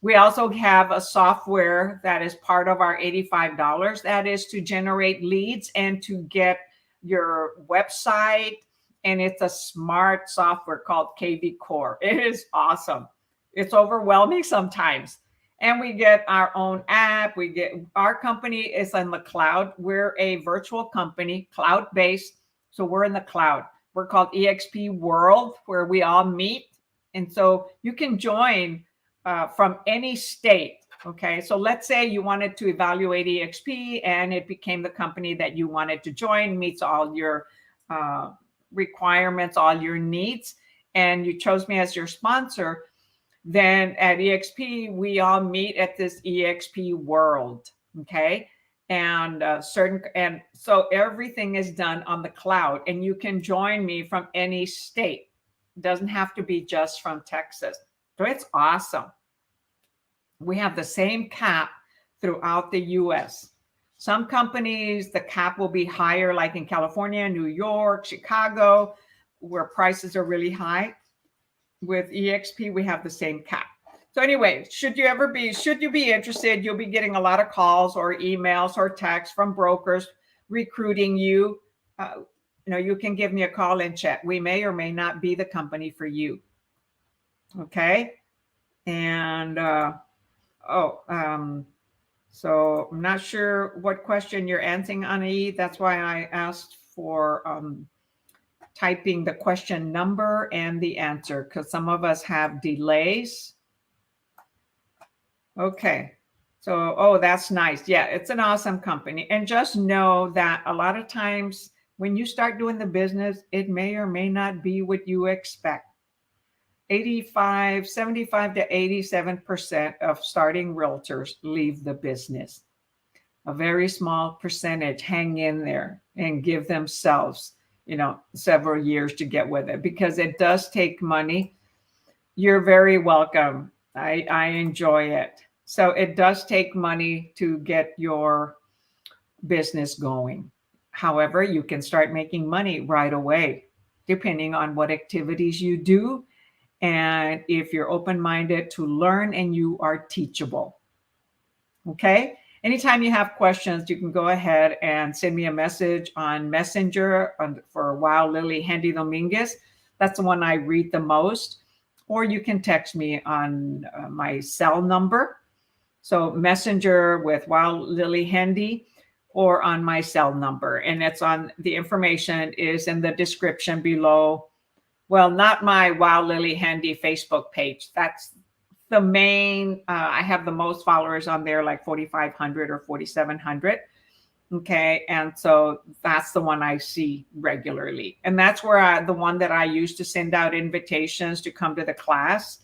We also have a software that is part of our $85. That is to generate leads and to get your website. And it's a smart software called KV Core. It is awesome. It's overwhelming sometimes. And we get our own app. Our company is in the cloud. We're a virtual company, cloud-based. So we're in the cloud. We're called EXP World, where we all meet. And so you can join from any state. Okay, so let's say you wanted to evaluate EXP and it became the company that you wanted to join, meets all your requirements, all your needs, and you chose me as your sponsor. Then at EXP, we all meet at this EXP World. Okay. And so everything is done on the cloud, and you can join me from any state. It doesn't have to be just from Texas. So it's awesome. We have the same cap throughout the US. Some companies, the cap will be higher, like in California, New York, Chicago, where prices are really high. With EXP, we have the same cap. So anyway, should you be interested, you'll be getting a lot of calls or emails or texts from brokers recruiting you. You can give me a call and chat. We may or may not be the company for you. Okay. And, so I'm not sure what question you're answering, Annie. That's why I asked for, typing the question number and the answer, because some of us have delays. Okay. So, that's nice. Yeah, it's an awesome company. And just know that a lot of times when you start doing the business, it may or may not be what you expect. 75 to 87% of starting realtors leave the business. a very small percentage, hang in there and give themselves, several years to get with it, because it does take money. You're very welcome. I enjoy it. So it does take money to get your business going. However, you can start making money right away, depending on what activities you do and if you're open-minded to learn and you are teachable. Okay? Anytime you have questions, you can go ahead and send me a message on Messenger for Wow Lillie Handy Dominguez. That's the one I read the most. Or you can text me on my cell number. So Messenger with Wow Lillie Handy, or on my cell number. And it's on, the information is in the description below. Well, not my Wow Lillie Handy Facebook page. That's the main, I have the most followers on there, like 4,500 or 4,700. Okay. And so that's the one I see regularly. And that's where the one that I use to send out invitations to come to the class.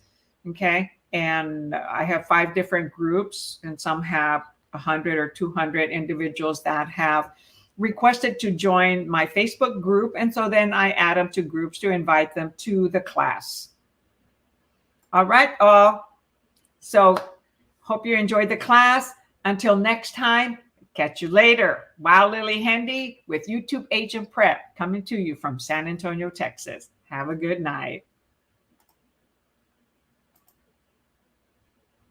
Okay. And I have 5 different groups, and some have 100 or 200 individuals that have requested to join my Facebook group. And so then I add them to groups to invite them to the class. All right. So hope you enjoyed the class. Until next time, catch you later. Wow Lillie Handy with YouTube Agent Prep, coming to you from San Antonio, Texas. Have a good night.